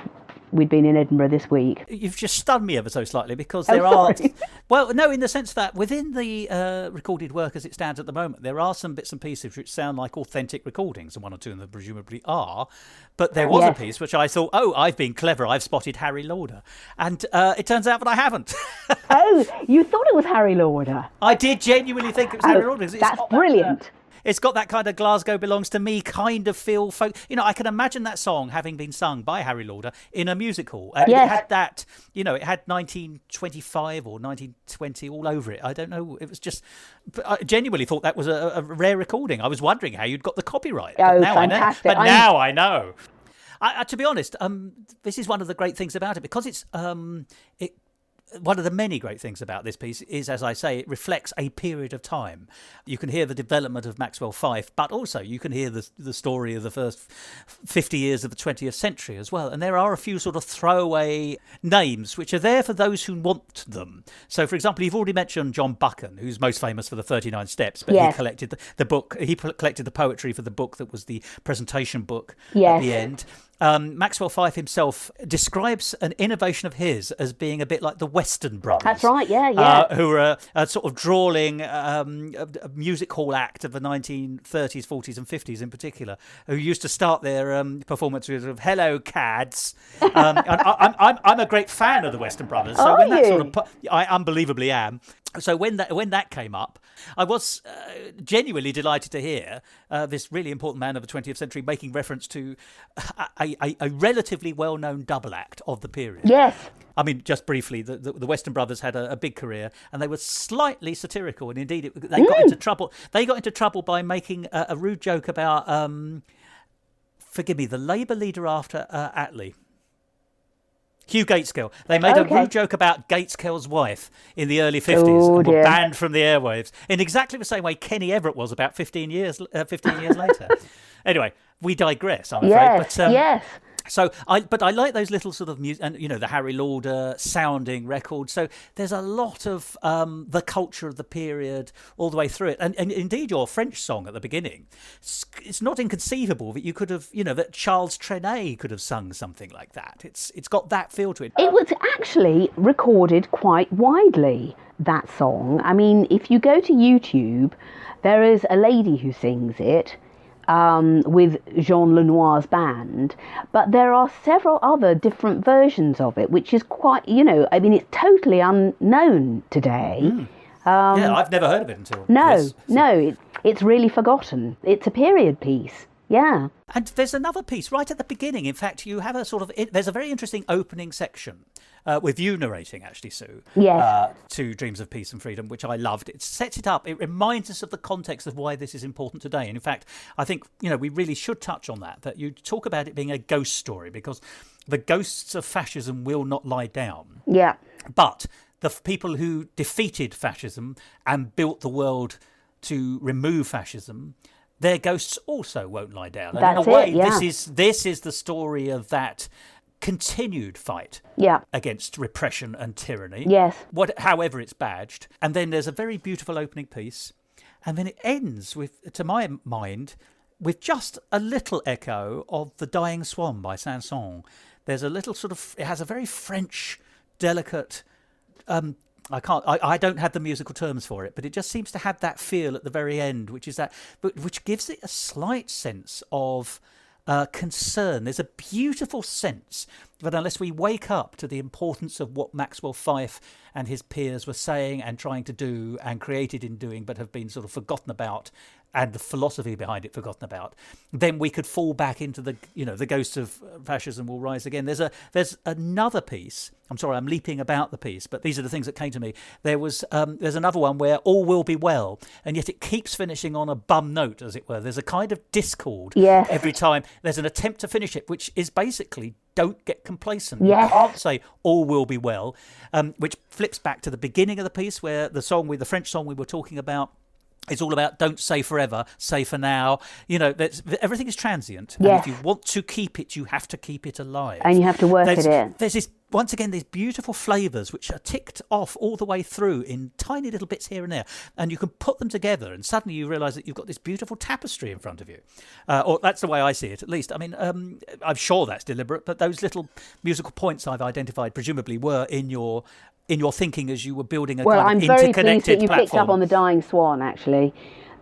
we'd been in Edinburgh this week. You've just stunned me ever so slightly, because Oh, there are... sorry. Well, no, in the sense that within the recorded work as it stands at the moment, there are some bits and pieces which sound like authentic recordings, and one or two of them presumably are. But there was a piece which I thought, oh, I've been clever, I've spotted Harry Lauder. And it turns out that I haven't. Oh, you thought it was Harry Lauder? I did genuinely think it was Harry Lauder. That's brilliant. It's got that kind of Glasgow Belongs to Me kind of feel. I can imagine that song having been sung by Harry Lauder in a musical. Yes. It had that, it had 1925 or 1920 all over it. I don't know. It was just, I genuinely thought that was a rare recording. I was wondering how you'd got the copyright. Oh, fantastic. Now I know. To be honest, this is one of the great things about it, because it's one of the many great things about this piece is, as I say, it reflects a period of time. You can hear the development of Maxwell Fyfe, but also you can hear the story of the first 50 years of the 20th century as well. And there are a few sort of throwaway names which are there for those who want them. So, for example, you've already mentioned John Buchan, who's most famous for the 39 Steps, but he collected the book. He collected the poetry for the book that was the presentation book at the end. Maxwell Fyfe himself describes an innovation of his as being a bit like the Western Brothers. That's right, yeah. Who are a sort of drawling a music hall act of the 1930s, 40s and 50s in particular, who used to start their performances with "Hello, Cads." I'm a great fan of the Western Brothers. So when that sort of, I unbelievably am. So when that came up, I was genuinely delighted to hear this really important man of the 20th century making reference to a relatively well-known double act of the period. Yes. I mean, just briefly, the Western Brothers had a big career, and they were slightly satirical, and indeed they got into trouble. They got into trouble by making a rude joke about, forgive me, the Labour leader after Attlee. Hugh Gateskill. They made a rude joke about Gateskill's wife in the early 50s and were banned from the airwaves in exactly the same way Kenny Everett was about 15 years later. Anyway, we digress, I'm afraid. But, yes. So, I like those little sort of music, and the Harry Lauder sounding record. So there's a lot of the culture of the period all the way through it, and indeed your French song at the beginning. It's not inconceivable that you could have, that Charles Trenet could have sung something like that. It's got that feel to it. It was actually recorded quite widely, that song. I mean, if you go to YouTube, there is a lady who sings it. With Jean Lenoir's band, but there are several other different versions of it, which is quite, it's totally unknown today. I've never heard of it until it's really forgotten. It's a period piece. Yeah. And there's another piece right at the beginning. In fact, you have there's a very interesting opening section with you narrating, actually, Sue, to Dreams of Peace and Freedom, which I loved. It sets it up. It reminds us of the context of why this is important today. And in fact, I think, we really should touch on that you talk about it being a ghost story, because the ghosts of fascism will not lie down. Yeah. But the people who defeated fascism and built the world to remove fascism, their ghosts also won't lie down. And That's in a way, this is the story of that continued fight against repression and tyranny. Yes. However it's badged. And then there's a very beautiful opening piece. And then it ends with, to my mind, with just a little echo of The Dying Swan by Saint-Saëns. There's a little it has a very French, delicate, I don't have the musical terms for it, but it just seems to have that feel at the very end, which gives it a slight sense of concern. There's a beautiful sense that unless we wake up to the importance of what Maxwell Fyfe and his peers were saying and trying to do and created in doing, but have been sort of forgotten about, and the philosophy behind it forgotten about, then we could fall back into the ghosts of fascism will rise again. There's another piece. I'm sorry, I'm leaping about the piece, but these are the things that came to me. There's another one where all will be well, and yet it keeps finishing on a bum note, as it were. There's a kind of discord every time. There's an attempt to finish it, which is basically don't get complacent. You can't say all will be well, which flips back to the beginning of the piece where the French song we were talking about It's all about don't say forever, say for now. Everything is transient. Yes. And if you want to keep it, you have to keep it alive. And you have to work at it. There's this, once again, these beautiful flavours which are ticked off all the way through in tiny little bits here and there. And you can put them together and suddenly you realise that you've got this beautiful tapestry in front of you. Or that's the way I see it, at least. I mean, I'm sure that's deliberate, but those little musical points I've identified presumably were in your thinking as you were building a Well, kind I'm of very interconnected pleased that you platform. picked up on the Dying Swan, actually.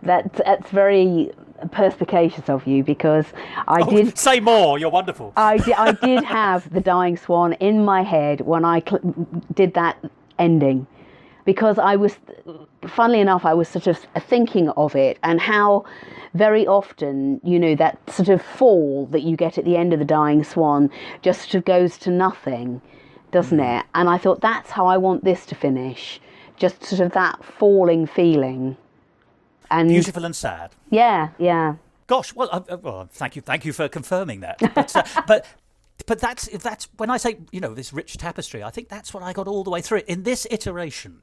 That's very perspicacious of you, because I did... Say more, you're wonderful. I did have the Dying Swan in my head when I did that ending, because I was, funnily enough, I was sort of thinking of it and how very often, that sort of fall that you get at the end of the Dying Swan just sort of goes to nothing, doesn't it? And I thought, that's how I want this to finish, just sort of that falling feeling. And Beautiful and sad. Yeah. Gosh, well, thank you for confirming that. But that's when I say this rich tapestry. I think that's what I got all the way through it in this iteration,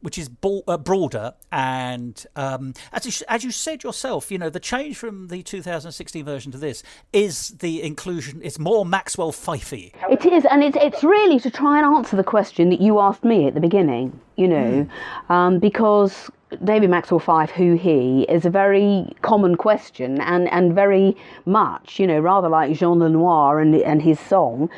which is broader and as you said yourself, the change from the 2016 version to this is the inclusion. It's more Maxwell Fyfe. It is, and it's really to try and answer the question that you asked me at the beginning. Because David Maxwell Fyfe, who he, is a very common question and very much, rather like Jean Lenoir and his song,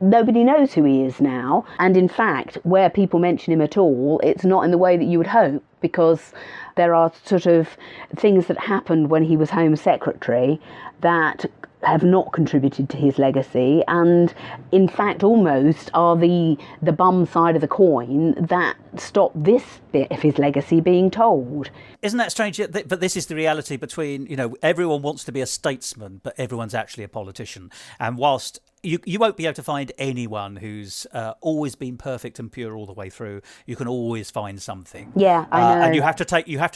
nobody knows who he is now. And in fact, where people mention him at all, it's not in the way that you would hope, because there are sort of things that happened when he was Home Secretary that have not contributed to his legacy, and in fact almost are the bum side of the coin that stop this bit of his legacy being told. Isn't that strange? But this is the reality between, everyone wants to be a statesman, but everyone's actually a politician. And whilst you won't be able to find anyone who's always been perfect and pure all the way through, you can always find something. Yeah, I know. And you have to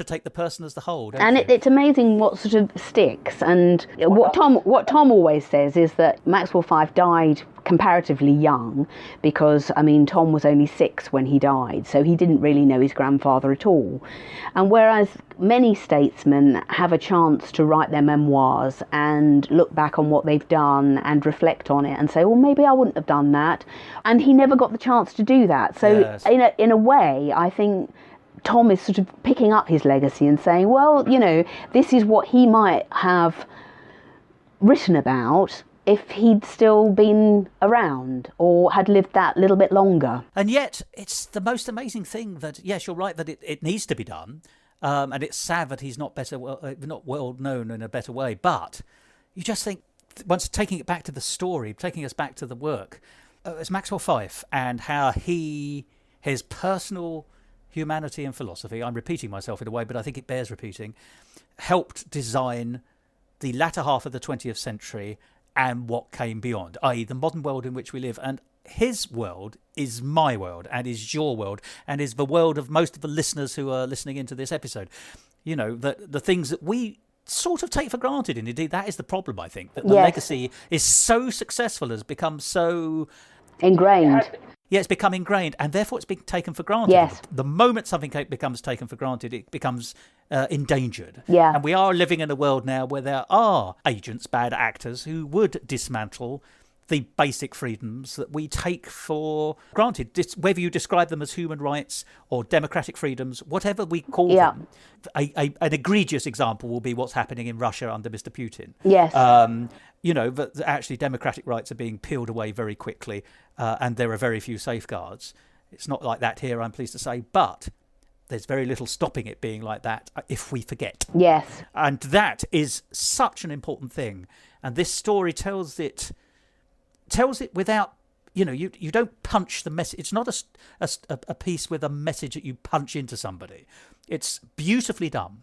take the person as the whole. And it's amazing what sort of sticks. And what Tom always says is that Maxwell Fyfe died comparatively young, because Tom was only 6 when he died, so he didn't really know his grandfather at all. And whereas many statesmen have a chance to write their memoirs and look back on what they've done and reflect on it and say, well, maybe I wouldn't have done that, and he never got the chance to do that. So yes. in a way, I think Tom is sort of picking up his legacy and saying, well, this is what he might have written about if he'd still been around or had lived that little bit longer. And yet, it's the most amazing thing that, yes, you're right, that it needs to be done. And it's sad that he's not well known in a better way. But you just think, once taking it back to the story, taking us back to the work, it's Maxwell Fyfe and how his personal humanity and philosophy, I'm repeating myself in a way, but I think it bears repeating, helped design the latter half of the 20th century and what came beyond, i.e. the modern world in which we live. And his world is my world and is your world and is the world of most of the listeners who are listening into this episode. The things that we sort of take for granted, and indeed that is the problem, I think, that the legacy is so successful, has become so... ingrained. Yeah, it's become ingrained, and therefore it's being taken for granted. Yes. The moment something becomes taken for granted, it becomes endangered. Yeah. And we are living in a world now where there are agents, bad actors, who would dismantle the basic freedoms that we take for granted, whether you describe them as human rights or democratic freedoms, whatever we call them. An egregious example will be what's happening in Russia under Mr. Putin. Yes. That actually democratic rights are being peeled away very quickly, and there are very few safeguards. It's not like that here, I'm pleased to say, but there's very little stopping it being like that if we forget. Yes. And that is such an important thing. And this story tells it without, you don't punch the message. It's not a piece with a message that you punch into somebody. It's beautifully done.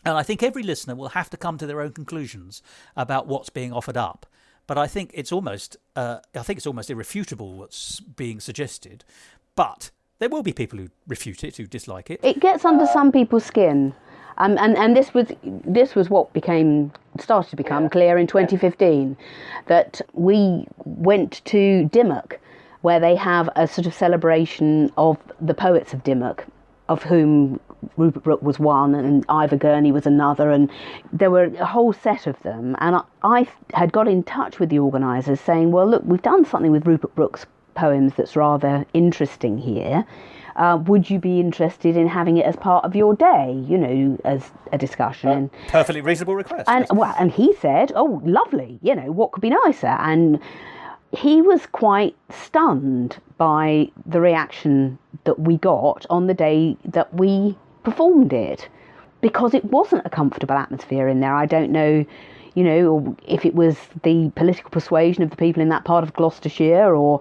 And I think every listener will have to come to their own conclusions about what's being offered up. But I think it's almost irrefutable what's being suggested. But there will be people who refute it, who dislike it. It gets under some people's skin. And this was what started to become clear in 2015, that we went to Dimmock, where they have a sort of celebration of the poets of Dimmock, of whom Rupert Brooke was one, and Ivor Gurney was another, and there were a whole set of them. And I had got in touch with the organisers saying, well, look, we've done something with Rupert Brooke's poems that's rather interesting here. Would you be interested in having it as part of your day, you know, as a discussion? Perfectly reasonable request. And, well, and he said, oh, lovely, you know, what could be nicer? And he was quite stunned by the reaction that we got on the day that we performed it, because it wasn't a comfortable atmosphere in there. I don't know, you know, if it was the political persuasion of the people in that part of Gloucestershire or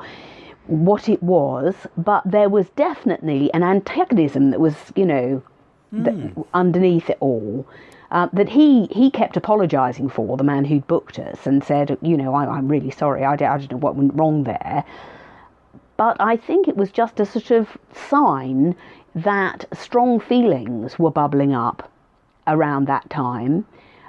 what it was, but there was definitely an antagonism that was, you know, underneath it all, that he kept apologising for, the man who'd booked us, and said, you know, I'm really sorry, I don't know what went wrong there. But I think it was just a sort of sign that strong feelings were bubbling up around that time,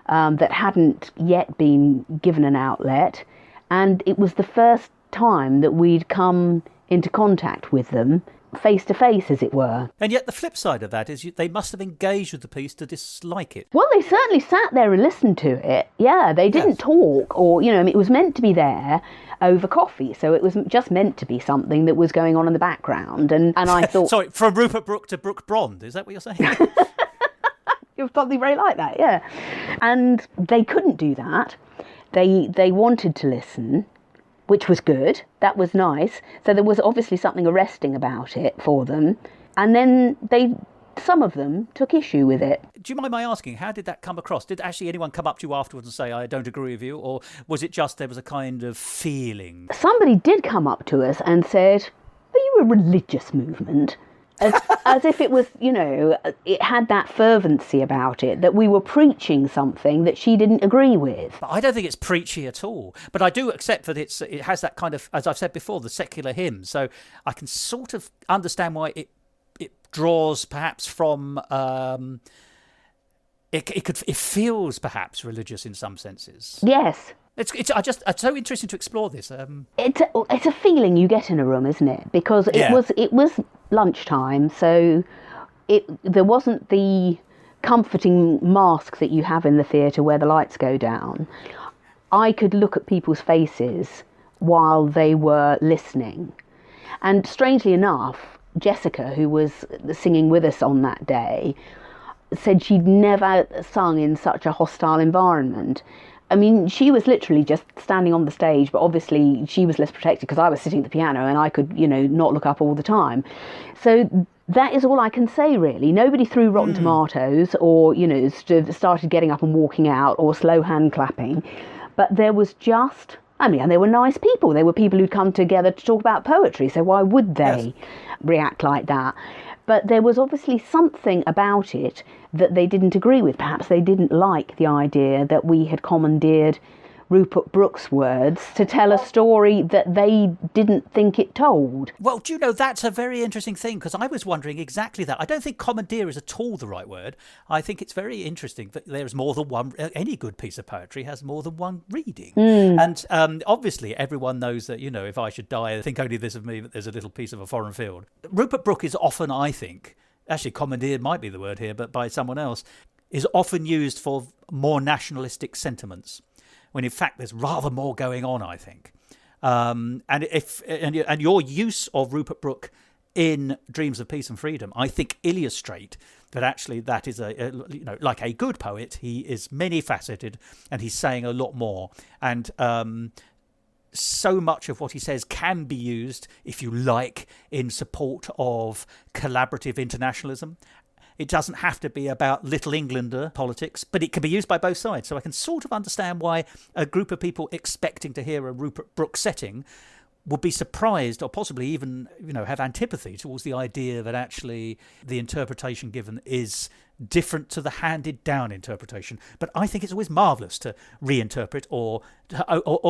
that hadn't yet been given an outlet, and it was the first time that we'd come into contact with them face to face, as it were. And yet the flip side of that is they must have engaged with the piece to dislike it. Well, they certainly sat there and listened to it. Yeah, they didn't talk, or, you know, I mean, it was meant to be there over coffee, so it was just meant to be something that was going on in the background. And I thought... Sorry, from Rupert Brooke to Brooke Brond, is that what you're saying? It was something very like that, yeah. And they couldn't do that. They wanted to listen, which was good. That was nice. So there was obviously something arresting about it for them. And then some of them took issue with it. Do you mind my asking, how did that come across? Did actually anyone come up to you afterwards and say, I don't agree with you? Or was it just there was a kind of feeling? Somebody did come up to us and said, are you a religious movement? As if it was, you know, it had that fervency about it, that we were preaching something that she didn't agree with. But I don't think it's preachy at all. But I do accept that it has that kind of, as I've said before, the secular hymn. So I can sort of understand why it draws perhaps from... It feels perhaps religious in some senses. Yes. It's so interesting to explore this. It's a feeling you get in a room, isn't it? Because it was lunchtime, so there wasn't the comforting mask that you have in the theatre where the lights go down. I could look at people's faces while they were listening, and strangely enough, Jessica, who was singing with us on that day, said she'd never sung in such a hostile environment. I mean, she was literally just standing on the stage, but obviously she was less protected because I was sitting at the piano and I could, you know, not look up all the time. So that is all I can say, really. Nobody threw rotten tomatoes or, you know, started getting up and walking out or slow hand clapping. But there was just, I mean, and they were nice people. They were people who'd come together to talk about poetry. So why would they react like that? But there was obviously something about it that they didn't agree with. Perhaps they didn't like the idea that we had commandeered Rupert Brooke's words to tell a story that they didn't think it told. Well, do you know, that's a very interesting thing, because I was wondering exactly that. I don't think commandeer is at all the right word. I think it's very interesting that there's more than one, any good piece of poetry has more than one reading. And obviously everyone knows that, you know, if I should die, think only this of me, that there's a little piece of a foreign field. Rupert Brooke is often, I think, actually commandeered might be the word here, but by someone else, is often used for more nationalistic sentiments, when in fact there's rather more going on, I think. And your use of Rupert Brooke in Dreams of Peace and Freedom, I think, illustrate that actually that is you know, like a good poet, he is many-faceted and he's saying a lot more. And so much of what he says can be used, if you like, in support of collaborative internationalism. It doesn't have to be about Little Englander politics, but it can be used by both sides. So I can sort of understand why a group of people expecting to hear a Rupert Brooke setting would be surprised, or possibly even, you know, have antipathy towards the idea that actually the interpretation given is different to the handed down interpretation. But I think it's always marvellous to reinterpret or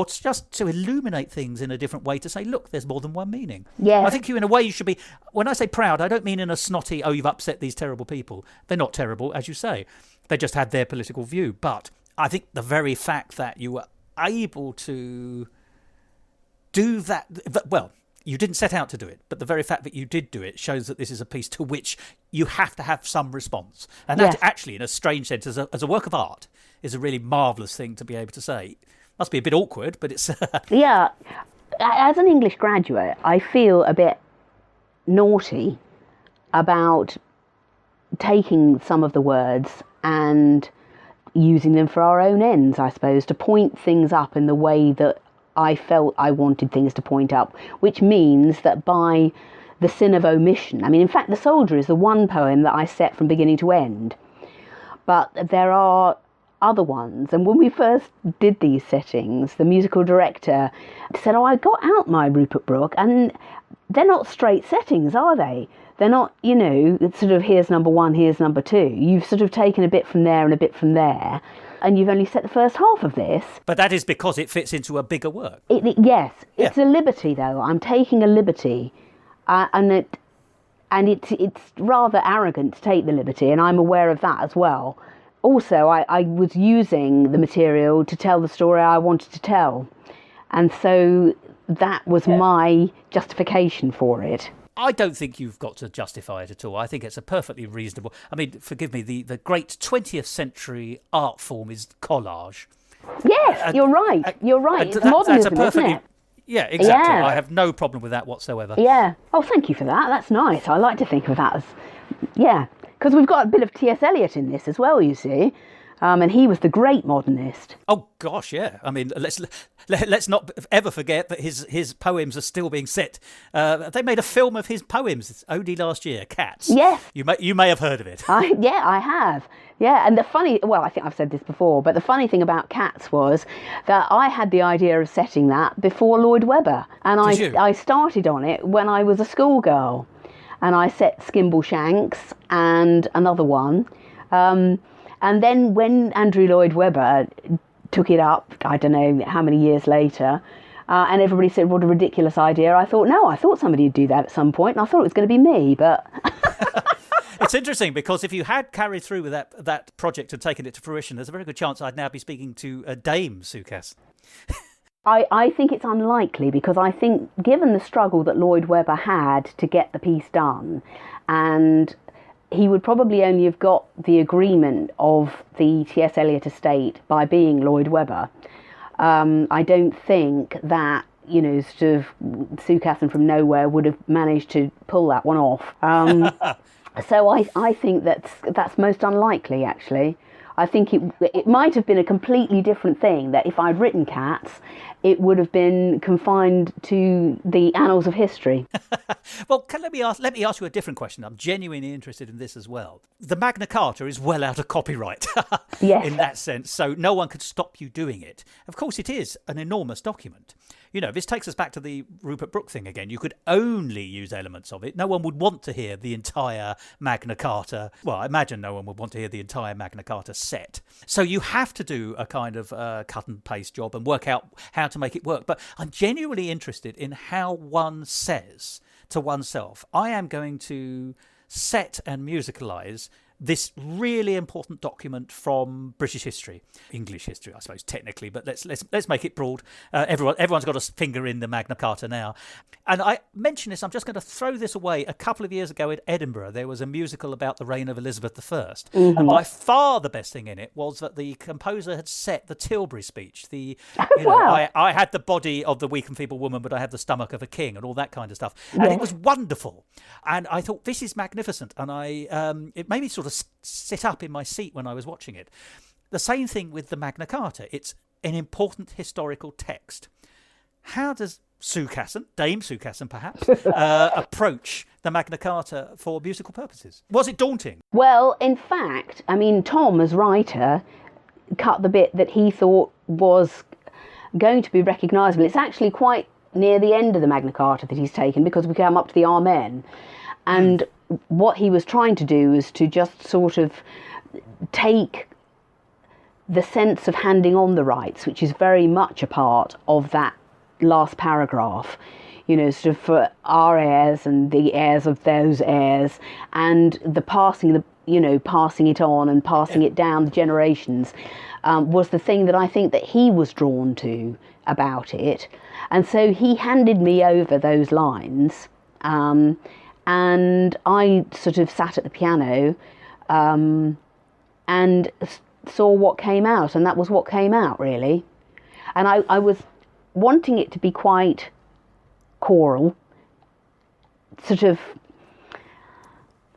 just to illuminate things in a different way, to say, look, there's more than one meaning. Yeah. I think you, in a way, you should be, when I say proud, I don't mean in a snotty, oh, you've upset these terrible people. They're not terrible, as you say. They just had their political view. But I think the very fact that you were able to do that, well, You didn't set out to do it, but the very fact that you did do it shows that this is a piece to which you have to have some response. And that actually, in a strange sense, as a work of art, is a really marvellous thing to be able to say. Must be a bit awkward, but it's... Yeah. As an English graduate, I feel a bit naughty about taking some of the words and using them for our own ends, I suppose, to point things up in the way that I felt I wanted things to point up, which means that by the sin of omission, I mean, in fact, The Soldier is the one poem that I set from beginning to end, but there are other ones. And when we first did these settings, the musical director said, I got out my Rupert Brooke, and they're not straight settings, are they? They're not, it's sort of here's number one, here's number two. You've sort of taken a bit from there and a bit from there, and you've only set the first half of this. But that is because it fits into a bigger work. Yes, it's a liberty, though. I'm taking a liberty, and it's rather arrogant to take the liberty, and I'm aware of that as well. Also, I was using the material to tell the story I wanted to tell, and so that was my justification for it. I don't think you've got to justify it at all. I think it's a perfectly reasonable... I mean, forgive me, the great 20th century art form is collage. Yes, you're right. You're right. It's modernism, isn't it? Yeah, exactly. Yeah. I have no problem with that whatsoever. Yeah. Oh, thank you for that. That's nice. I like to think of that as... Yeah, because we've got a bit of T.S. Eliot in this as well, you see. And he was the great modernist. Oh gosh, yeah. I mean, let's not ever forget that his poems are still being set. They made a film of his poems only last year, Cats. Yes. You may have heard of it. Yeah, I have. Yeah, and I think I've said this before, but the funny thing about Cats was that I had the idea of setting that before Lloyd Webber, and I started on it when I was a schoolgirl, and I set Skimbleshanks and another one. And then when Andrew Lloyd Webber took it up, I don't know how many years later, and everybody said, what a ridiculous idea, I thought somebody would do that at some point, and I thought it was going to be me, but... It's interesting, because if you had carried through with that project and taken it to fruition, there's a very good chance I'd now be speaking to Dame Sue Casson. I think it's unlikely, because I think, given the struggle that Lloyd Webber had to get the piece done, and... he would probably only have got the agreement of the T.S. Eliot estate by being Lloyd Webber. I don't think that, sort of Sue Casson from nowhere would have managed to pull that one off. So I think that's most unlikely, actually. I think it might have been a completely different thing, that if I'd written Cats, it would have been confined to the annals of history. Well, let me ask you a different question. I'm genuinely interested in this as well. The Magna Carta is well out of copyright Yes. in that sense, so no one could stop you doing it. Of course, it is an enormous document. This takes us back to the Rupert Brooke thing again. You could only use elements of it. No one would want to hear the entire Magna Carta. Well, I imagine no one would want to hear the entire Magna Carta set. So you have to do a kind of cut and paste job and work out how to make it work. But I'm genuinely interested in how one says to oneself, I am going to set and musicalise this really important document from British history, English history, I suppose, technically, but let's make it broad. Everyone's got a finger in the Magna Carta now. And I mention this, I'm just going to throw this away. A couple of years ago in Edinburgh, there was a musical about the reign of Elizabeth I. Mm-hmm. And by far the best thing in it was that the composer had set the Tilbury speech. Wow. I had the body of the weak and feeble woman, but I had the stomach of a king, and all that kind of stuff. And it was wonderful. And I thought, this is magnificent. And it made me sort of sit up in my seat when I was watching it. The same thing with the Magna Carta. It's an important historical text. How does Sue Casson, Dame Sue Casson perhaps, approach the Magna Carta for musical purposes? Was it daunting? Well, in fact, Tom, as writer, cut the bit that he thought was going to be recognisable. It's actually quite near the end of the Magna Carta that he's taken, because we come up to the Amen. And what he was trying to do is to just sort of take the sense of handing on the rights, which is very much a part of that last paragraph, sort of for our heirs and the heirs of those heirs, and the passing it on and passing it down the generations, was the thing that I think that he was drawn to about it. And so he handed me over those lines, and I sort of sat at the piano and saw what came out, and that was what came out, really. And I was wanting it to be quite choral, sort of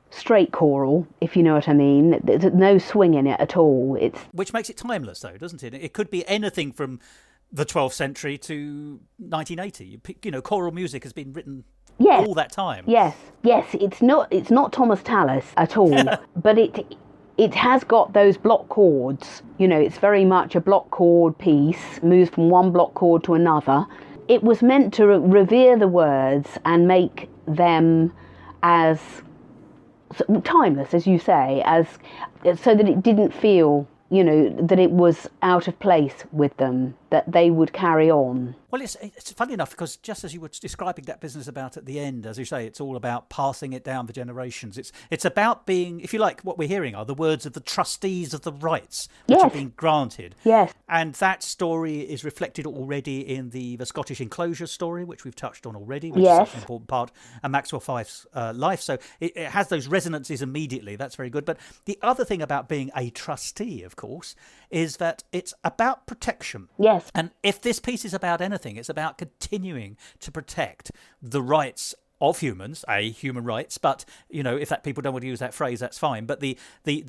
straight choral, if you know what I mean. There's no swing in it at all. Which makes it timeless, though, doesn't it? It could be anything from the 12th century to 1980. You know, choral music has been written all that time. Yes. It's not Thomas Tallis at all, but it has got those block chords. You know, it's very much a block chord piece, moves from one block chord to another. It was meant to revere the words and make them as timeless, as you say, so that it didn't feel, you know, that it was out of place with them, that they would carry on. Well, it's funny enough, because just as you were describing that business about at the end, as you say, it's all about passing it down for generations. It's about being, if you like, what we're hearing are the words of the trustees of the rights which have been granted. Yes. And that story is reflected already in the Scottish enclosure story, which we've touched on already, which is such an important part of Maxwell Fyfe's life. So it has those resonances immediately. That's very good. But the other thing about being a trustee, of course, is that it's about protection. Yes. And if this piece is about anything, it's about continuing to protect the rights of humans, human rights, but, you know, if that people don't want to use that phrase, that's fine. But the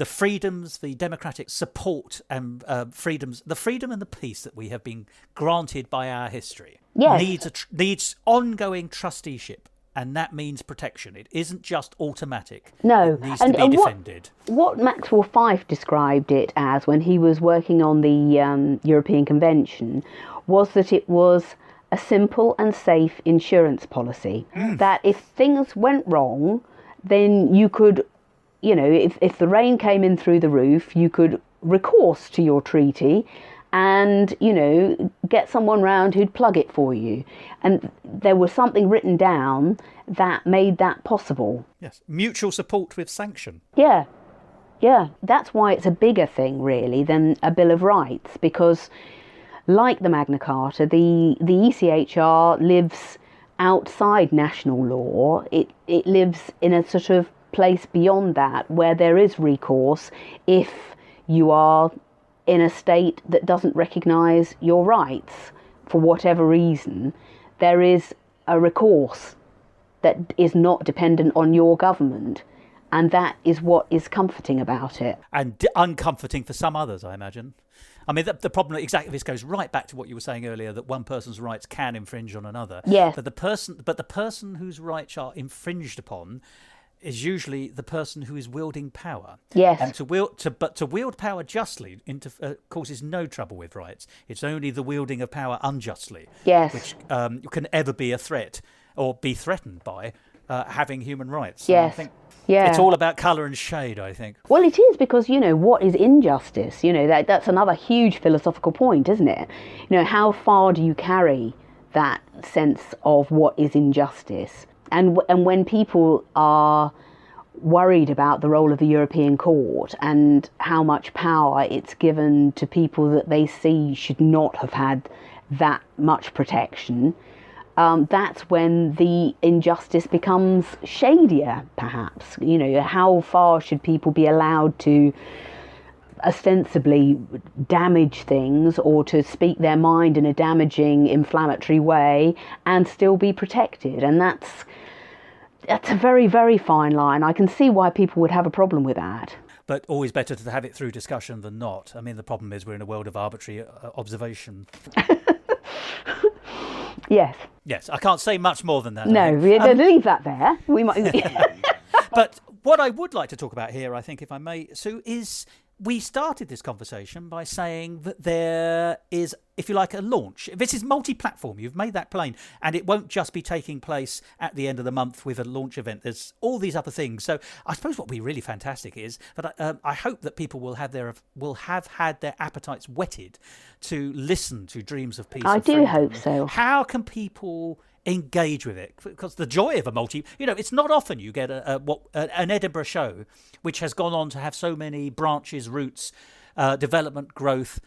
freedoms, the democratic support and freedoms, the freedom and the peace that we have been granted by our history needs ongoing trusteeship. And that means protection. It isn't just automatic. No. It needs to be defended. What Maxwell Fyfe described it as when he was working on the European Convention was that it was a simple and safe insurance policy. That if things went wrong, then you could, you know, if the rain came in through the roof, you could recourse to your treaty and, you know, get someone round who'd plug it for you. And there was something written down that made that possible. Yes, mutual support with sanction. Yeah. That's why it's a bigger thing, really, than a Bill of Rights, because like the Magna Carta, the ECHR lives outside national law. It lives in a sort of place beyond that where there is recourse if you are in a state that doesn't recognise your rights for whatever reason. There is a recourse that is not dependent on your government, and that is what is comforting about it. And uncomforting for some others, I imagine. I mean, the problem exactly, this goes right back to what you were saying earlier, that one person's rights can infringe on another. Yes. But the person whose rights are infringed upon is usually the person who is wielding power. Yes. And to wield power justly causes no trouble with rights. It's only the wielding of power unjustly, yes, which can ever be a threat or be threatened by having human rights. Yes. And I think it's all about colour and shade, I think. Well, it is, because, you know, what is injustice? You know, that's another huge philosophical point, isn't it? You know, how far do you carry that sense of what is injustice? And when people are worried about the role of the European Court and how much power it's given to people that they see should not have had that much protection, that's when the injustice becomes shadier, perhaps. You know, how far should people be allowed to ostensibly damage things or to speak their mind in a damaging, inflammatory way and still be protected? And that's a very, very fine line. I can see why people would have a problem with that. But always better to have it through discussion than not. I mean, the problem is we're in a world of arbitrary observation. Yes, I can't say much more than that. No, leave that there. We might. But what I would like to talk about here, I think, if I may, Sue, is we started this conversation by saying that there is, if you like, a launch. This is multi-platform. You've made that plain. And it won't just be taking place at the end of the month with a launch event. There's all these other things. So I suppose what would be really fantastic is that I hope that people will have had their appetites whetted to listen to Dreams of Peace. I and do Freedom. hope so. How can people engage with it? Because the joy of it's not often you get an Edinburgh show which has gone on to have so many branches, roots, development, growth,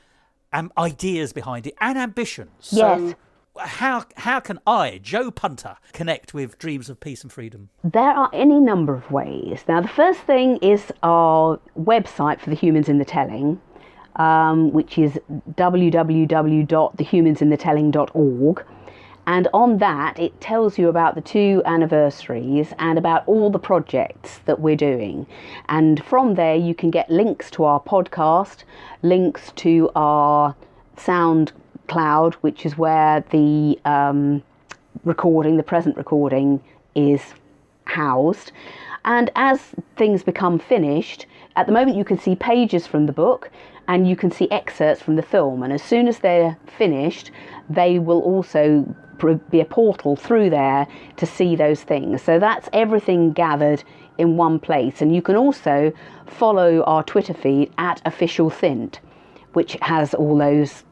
ideas behind it and ambitions. Yes. So how can I, Joe Punter, connect with Dreams of Peace and Freedom? There are any number of ways. Now, the first thing is our website for the Humans in the Telling, which is www.thehumansinthetelling.org. And on that, it tells you about the 2 anniversaries and about all the projects that we're doing. And from there, you can get links to our podcast, links to our SoundCloud, which is where the the present recording is housed. And as things become finished, at the moment you can see pages from the book and you can see excerpts from the film. And as soon as they're finished, they will also be a portal through there to see those things. So that's everything gathered in one place. And you can also follow our Twitter feed at @officialthint, which has all those,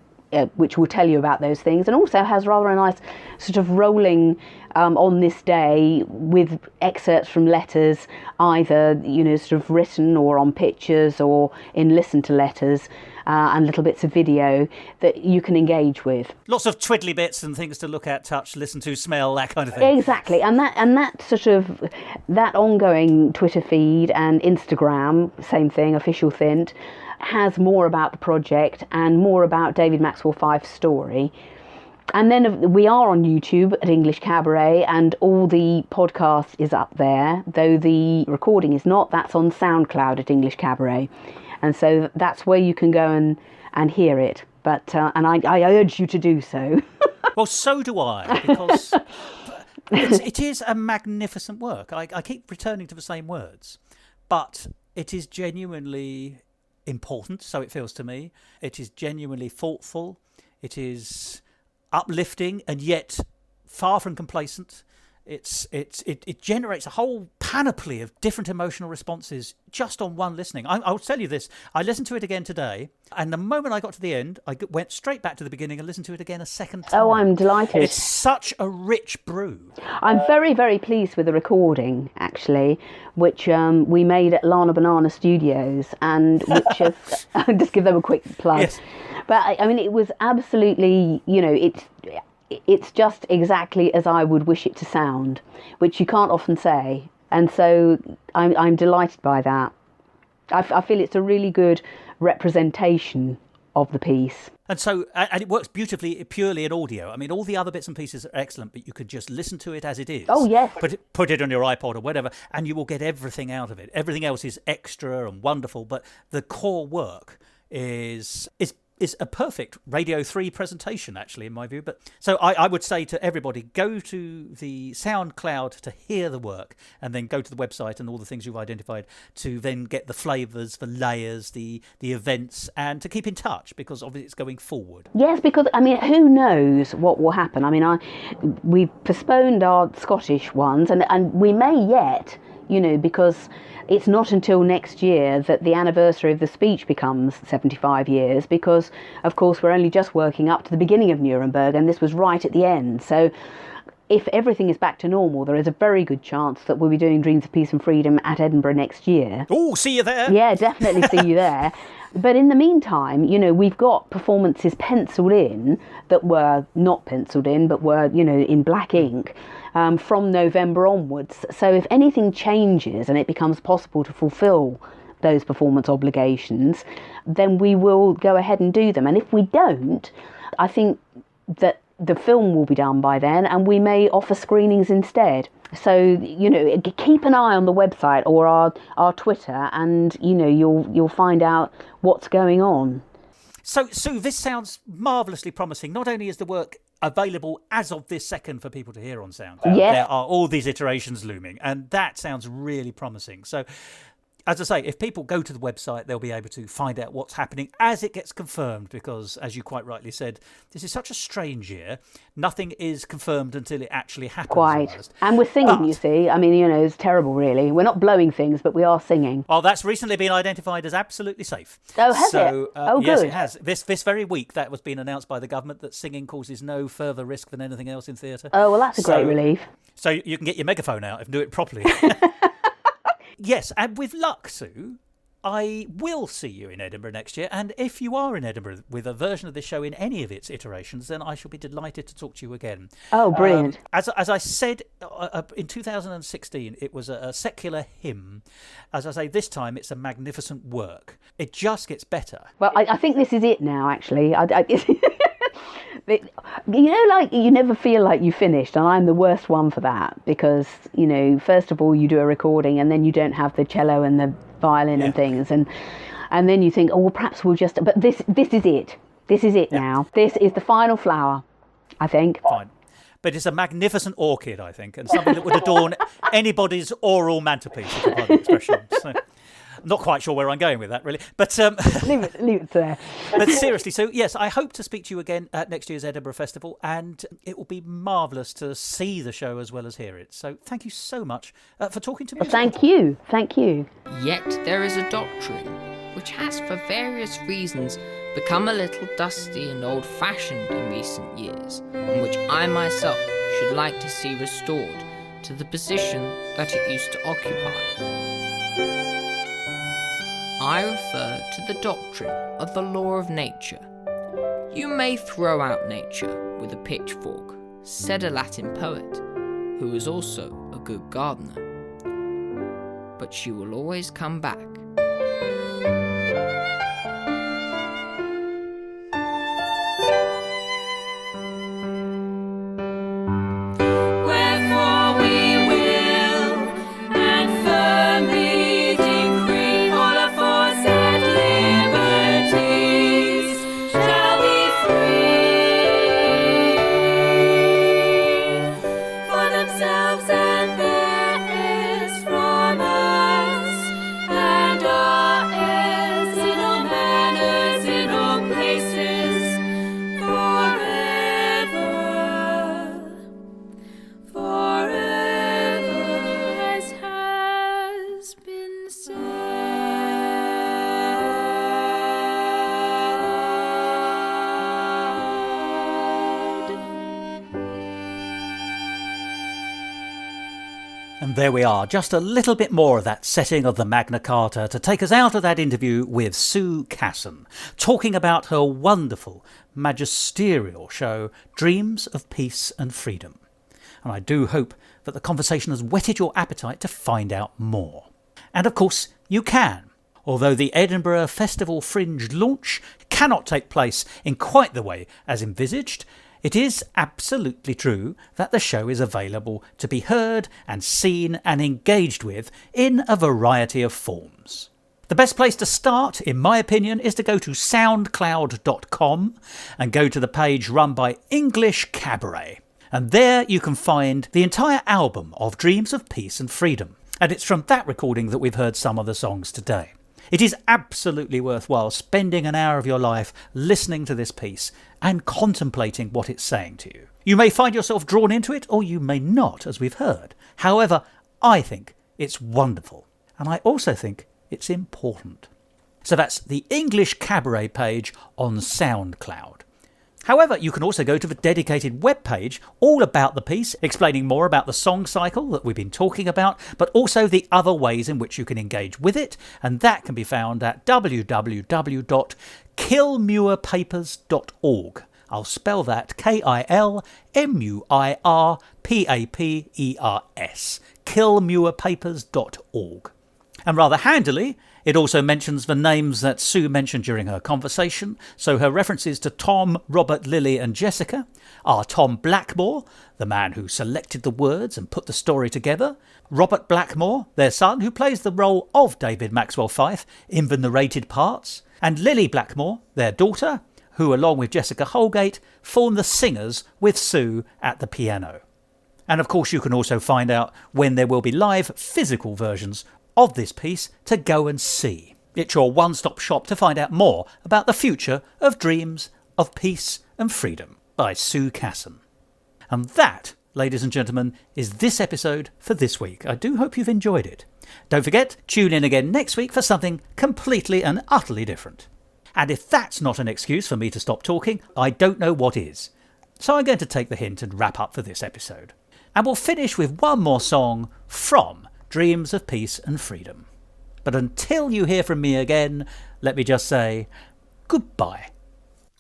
which will tell you about those things, and also has rather a nice sort of rolling on this day with excerpts from letters, either sort of written or on pictures or in listen to letters, and little bits of video that you can engage with. Lots of twiddly bits and things to look at, touch, listen to, smell, that kind of thing. Exactly, and that sort of that ongoing Twitter feed and Instagram, same thing, Official Thint, has more about the project and more about David Maxwell Fyfe's story. And then we are on YouTube at English Cabaret, and all the podcast is up there, though the recording is not. That's on SoundCloud at English Cabaret. And so that's where you can go and hear it. But and I urge you to do so. Well, so do I, because it is a magnificent work. I keep returning to the same words, but it is genuinely important, so it feels to me. It is genuinely thoughtful. It is uplifting and yet far from complacent. It generates a whole panoply of different emotional responses just on one listening. I'll tell you this. I listened to it again today, and the moment I got to the end, I went straight back to the beginning and listened to it again a second time. Oh, I'm delighted. It's such a rich brew. I'm very, very pleased with the recording, actually, which we made at Lana Banana Studios, and which is, I'll just give them a quick plug. Yes. But I mean, it was absolutely, it's just exactly as I would wish it to sound, which you can't often say. And so I'm delighted by that. I feel it's a really good representation of the piece. And so, and it works beautifully, purely in audio. I mean, all the other bits and pieces are excellent, but you could just listen to it as it is. Oh, yes. Put it on your iPod or whatever, and you will get everything out of it. Everything else is extra and wonderful, but the core work is a perfect Radio 3 presentation, actually, in my view. But so I would say to everybody, go to the SoundCloud to hear the work, and then go to the website and all the things you've identified to then get the flavours, the layers, the events, and to keep in touch, because obviously it's going forward. Yes, because, I mean, who knows what will happen? I mean, we've postponed our Scottish ones, and we may yet, because it's not until next year that the anniversary of the speech becomes 75 years, because, of course, we're only just working up to the beginning of Nuremberg, and this was right at the end. So if everything is back to normal, there is a very good chance that we'll be doing Dreams of Peace and Freedom at Edinburgh next year. Oh, see you there. Yeah, definitely see you there. But in the meantime, we've got performances penciled in that were not penciled in, but were, in black ink. From November onwards. So if anything changes and it becomes possible to fulfil those performance obligations, then we will go ahead and do them. And if we don't, I think that the film will be done by then, and we may offer screenings instead. So, keep an eye on the website or our Twitter, and, you'll find out what's going on. So, Sue, this sounds marvellously promising. Not only is the work available as of this second for people to hear on SoundCloud, there are all these iterations looming, and that sounds really promising. So, as I say, if people go to the website, they'll be able to find out what's happening as it gets confirmed, because, as you quite rightly said, this is such a strange year. Nothing is confirmed until it actually happens. Quite. Almost. And we're singing, you see. I mean, it's terrible, really. We're not blowing things, but we are singing. Oh, that's recently been identified as absolutely safe. Oh, has it? Oh, yes, good. it has. This very week, that was being announced by the government, that singing causes no further risk than anything else in theatre. Oh, well, that's a great relief. So you can get your megaphone out and do it properly. Yes, and with luck, Sue, I will see you in Edinburgh next year, and if you are in Edinburgh with a version of this show in any of its iterations, then I shall be delighted to talk to you again. Oh, brilliant. As I said, in 2016, it was a secular hymn. As I say, this time it's a magnificent work. It just gets better. Well, I think this is it now, actually. You never feel like you finished, and I'm the worst one for that because, first of all, you do a recording and then you don't have the cello and the violin and things, and then you think, oh, well, perhaps we'll just. But this is it. This is it now. This is the final flower, I think. Fine. But it's a magnificent orchid, I think, and something that would adorn anybody's oral mantelpiece, if you pardon the expression. So, not quite sure where I'm going with that, really. But leave it there. But seriously, so yes, I hope to speak to you again at next year's Edinburgh Festival, and it will be marvellous to see the show as well as hear it. So thank you so much for talking to me. Thank you. Yet there is a doctrine which has, for various reasons, become a little dusty and old-fashioned in recent years, and which I myself should like to see restored to the position that it used to occupy. I refer to the doctrine of the law of nature. You may throw out nature with a pitchfork, said a Latin poet, who was also a good gardener, but she will always come back. And there we are, just a little bit more of that setting of the Magna Carta to take us out of that interview with Sue Casson, talking about her wonderful, magisterial show, Dreams of Peace and Freedom. And I do hope that the conversation has whetted your appetite to find out more. And of course, you can. Although the Edinburgh Festival Fringe launch cannot take place in quite the way as envisaged, it is absolutely true that the show is available to be heard and seen and engaged with in a variety of forms. The best place to start, in my opinion, is to go to soundcloud.com and go to the page run by English Cabaret. And there you can find the entire album of Dreams of Peace and Freedom. And it's from that recording that we've heard some of the songs today. It is absolutely worthwhile spending an hour of your life listening to this piece and contemplating what it's saying to you. You may find yourself drawn into it, or you may not, as we've heard. However, I think it's wonderful, and I also think it's important. So that's the English Cabaret page on SoundCloud. However, you can also go to the dedicated webpage all about the piece, explaining more about the song cycle that we've been talking about, but also the other ways in which you can engage with it, and that can be found at www.kilmuirpapers.org. I'll spell that KILMUIRPAPERS, kilmuirpapers.org. And rather handily, it also mentions the names that Sue mentioned during her conversation, so her references to Tom, Robert, Lily and Jessica are Tom Blackmore, the man who selected the words and put the story together, Robert Blackmore, their son, who plays the role of David Maxwell Fyfe in the narrated parts, and Lily Blackmore, their daughter, who along with Jessica Holgate form the singers with Sue at the piano. And of course you can also find out when there will be live physical versions of this piece to go and see. It's your one-stop shop to find out more about the future of Dreams of Peace and Freedom by Sue Casson. And that, ladies and gentlemen, is this episode for this week. I do hope you've enjoyed it. Don't forget, tune in again next week for something completely and utterly different. And if that's not an excuse for me to stop talking, I don't know what is. So I'm going to take the hint and wrap up for this episode. And we'll finish with one more song from Dreams of Peace and Freedom. But until you hear from me again, let me just say goodbye.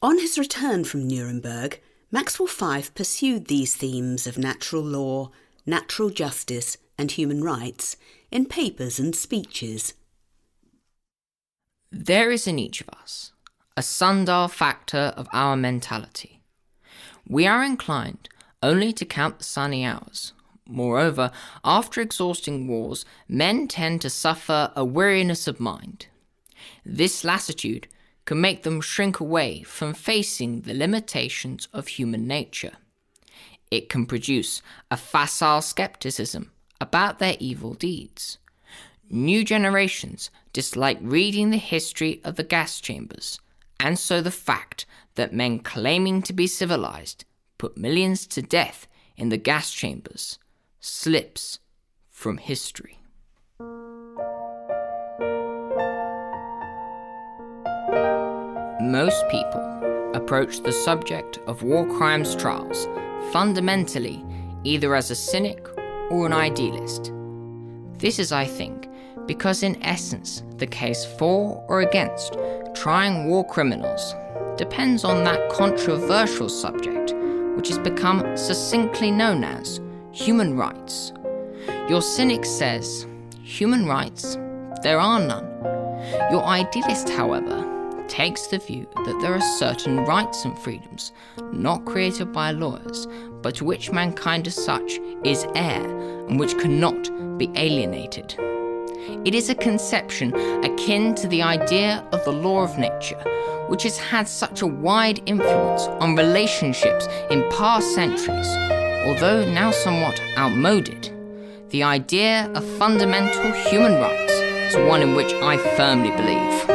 On his return from Nuremberg, Maxwell Fyfe pursued these themes of natural law, natural justice and human rights in papers and speeches. There is in each of us a sundial factor of our mentality. We are inclined only to count the sunny hours. Moreover, after exhausting wars, men tend to suffer a weariness of mind. This lassitude can make them shrink away from facing the limitations of human nature. It can produce a facile skepticism about their evil deeds. New generations dislike reading the history of the gas chambers, and so the fact that men claiming to be civilized put millions to death in the gas chambers slips from history. Most people approach the subject of war crimes trials fundamentally either as a cynic or an idealist. This is, I think, because in essence the case for or against trying war criminals depends on that controversial subject which has become succinctly known as human rights. Your cynic says, human rights? There are none. Your idealist, however, takes the view that there are certain rights and freedoms, not created by lawyers, but to which mankind as such is heir, and which cannot be alienated. It is a conception akin to the idea of the law of nature, which has had such a wide influence on relationships in past centuries, although now somewhat outmoded. The idea of fundamental human rights is one in which I firmly believe.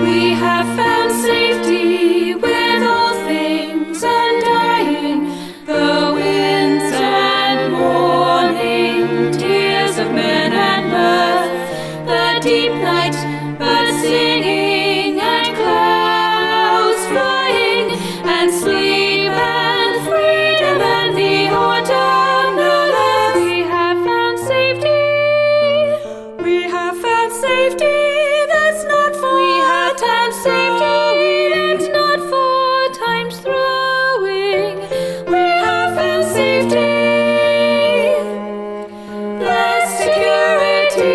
We have found safety with all things undying, the winds and morning, tears of men and mirth, the deep night, birds singing and clouds flying, and sleep and freedom and the autumnal earth. We have found safety. We have found safety. That's not for time's safety. That's not for time's throwing. We have found safety. Blessed security.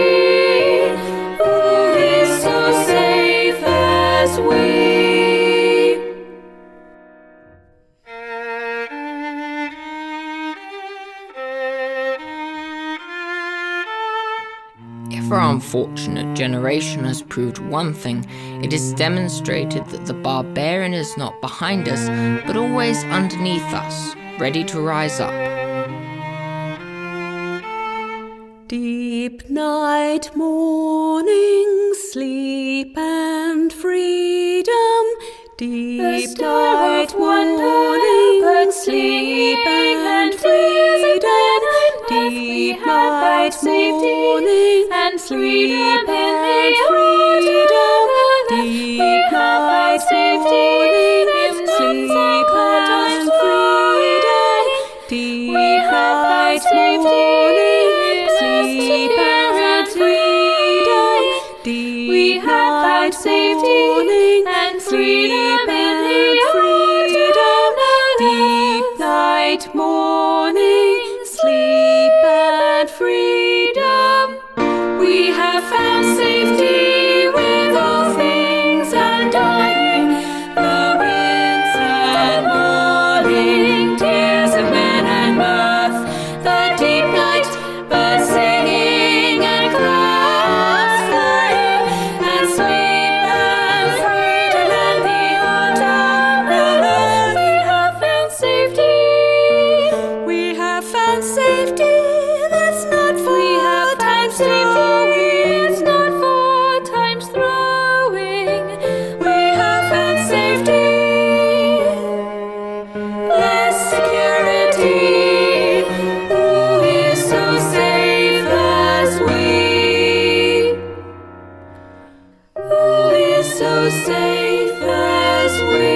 Who is so safe as we? If our unfortunate generation has proved one thing, it has demonstrated that the barbarian is not behind us, but always underneath us, ready to rise up. Deep night, morning, sleep and freedom. Deep night, morning, sleep and freedom. Deep night, morning, and sleep and freedom. Deep night, morning, sleep and freedom. Deep night, morning, sleep and freedom. Deep night, morning, and sleep and freedom. Deep night, morning, sleep and freedom. We have found safety with all things undying, the winds and morning, tears of men and mirth, the deep night, birds singing and clouds flying, and sleep and freedom and the autumnal earth. We have found safety. We have found safety. That's not for time's safety. It's not for time's throwing. We have found safety. Blessed security. Who is so safe as we? Who is so safe as we?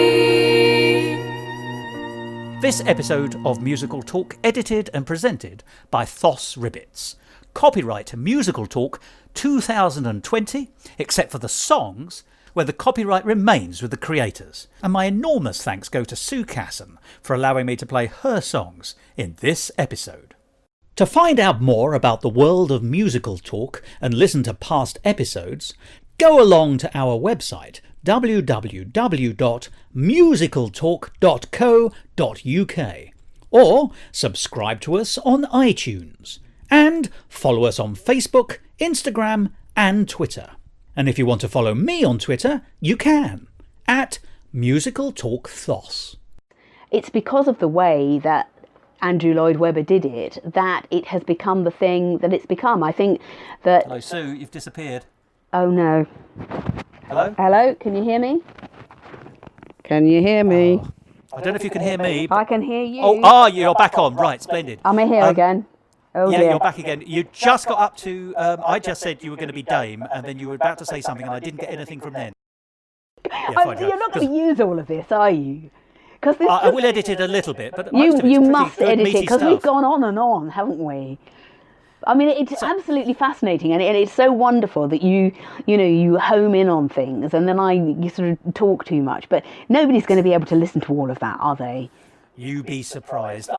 This episode of Musical Talk edited and presented by Thos Ribbits. copyright Musical Talk 2020, except for the songs, where the copyright remains with the creators. And my enormous thanks go to Sue Casson for allowing me to play her songs in this episode. To find out more about the world of Musical Talk and listen to past episodes, go along to our website www.musicaltalk.co.uk or subscribe to us on iTunes and follow us on Facebook, Instagram and Twitter. And if you want to follow me on Twitter, you can, at MusicalTalkThos. It's because of the way that Andrew Lloyd Webber did it that it has become the thing that it's become. I think that... Hello, Sue, you've disappeared. Oh no. Hello? Hello, can you hear me? Can you hear me? Oh, I don't know if you can hear me. I can hear you. Oh, you're back on. Right, splendid. I'm here again. Oh yeah, dear. you're back again. You just got up to, I just said you were going to be Dame, and then you were about to say something, and I didn't get anything from then. Yeah, You're not going to use all of this, are you? Because I will edit it a little bit, but you must good, edit it because stuff. we've gone on, haven't we? I mean, it's absolutely fascinating, and it's so wonderful that you home in on things, and then you sort of talk too much. But nobody's going to be able to listen to all of that, are they? You be surprised.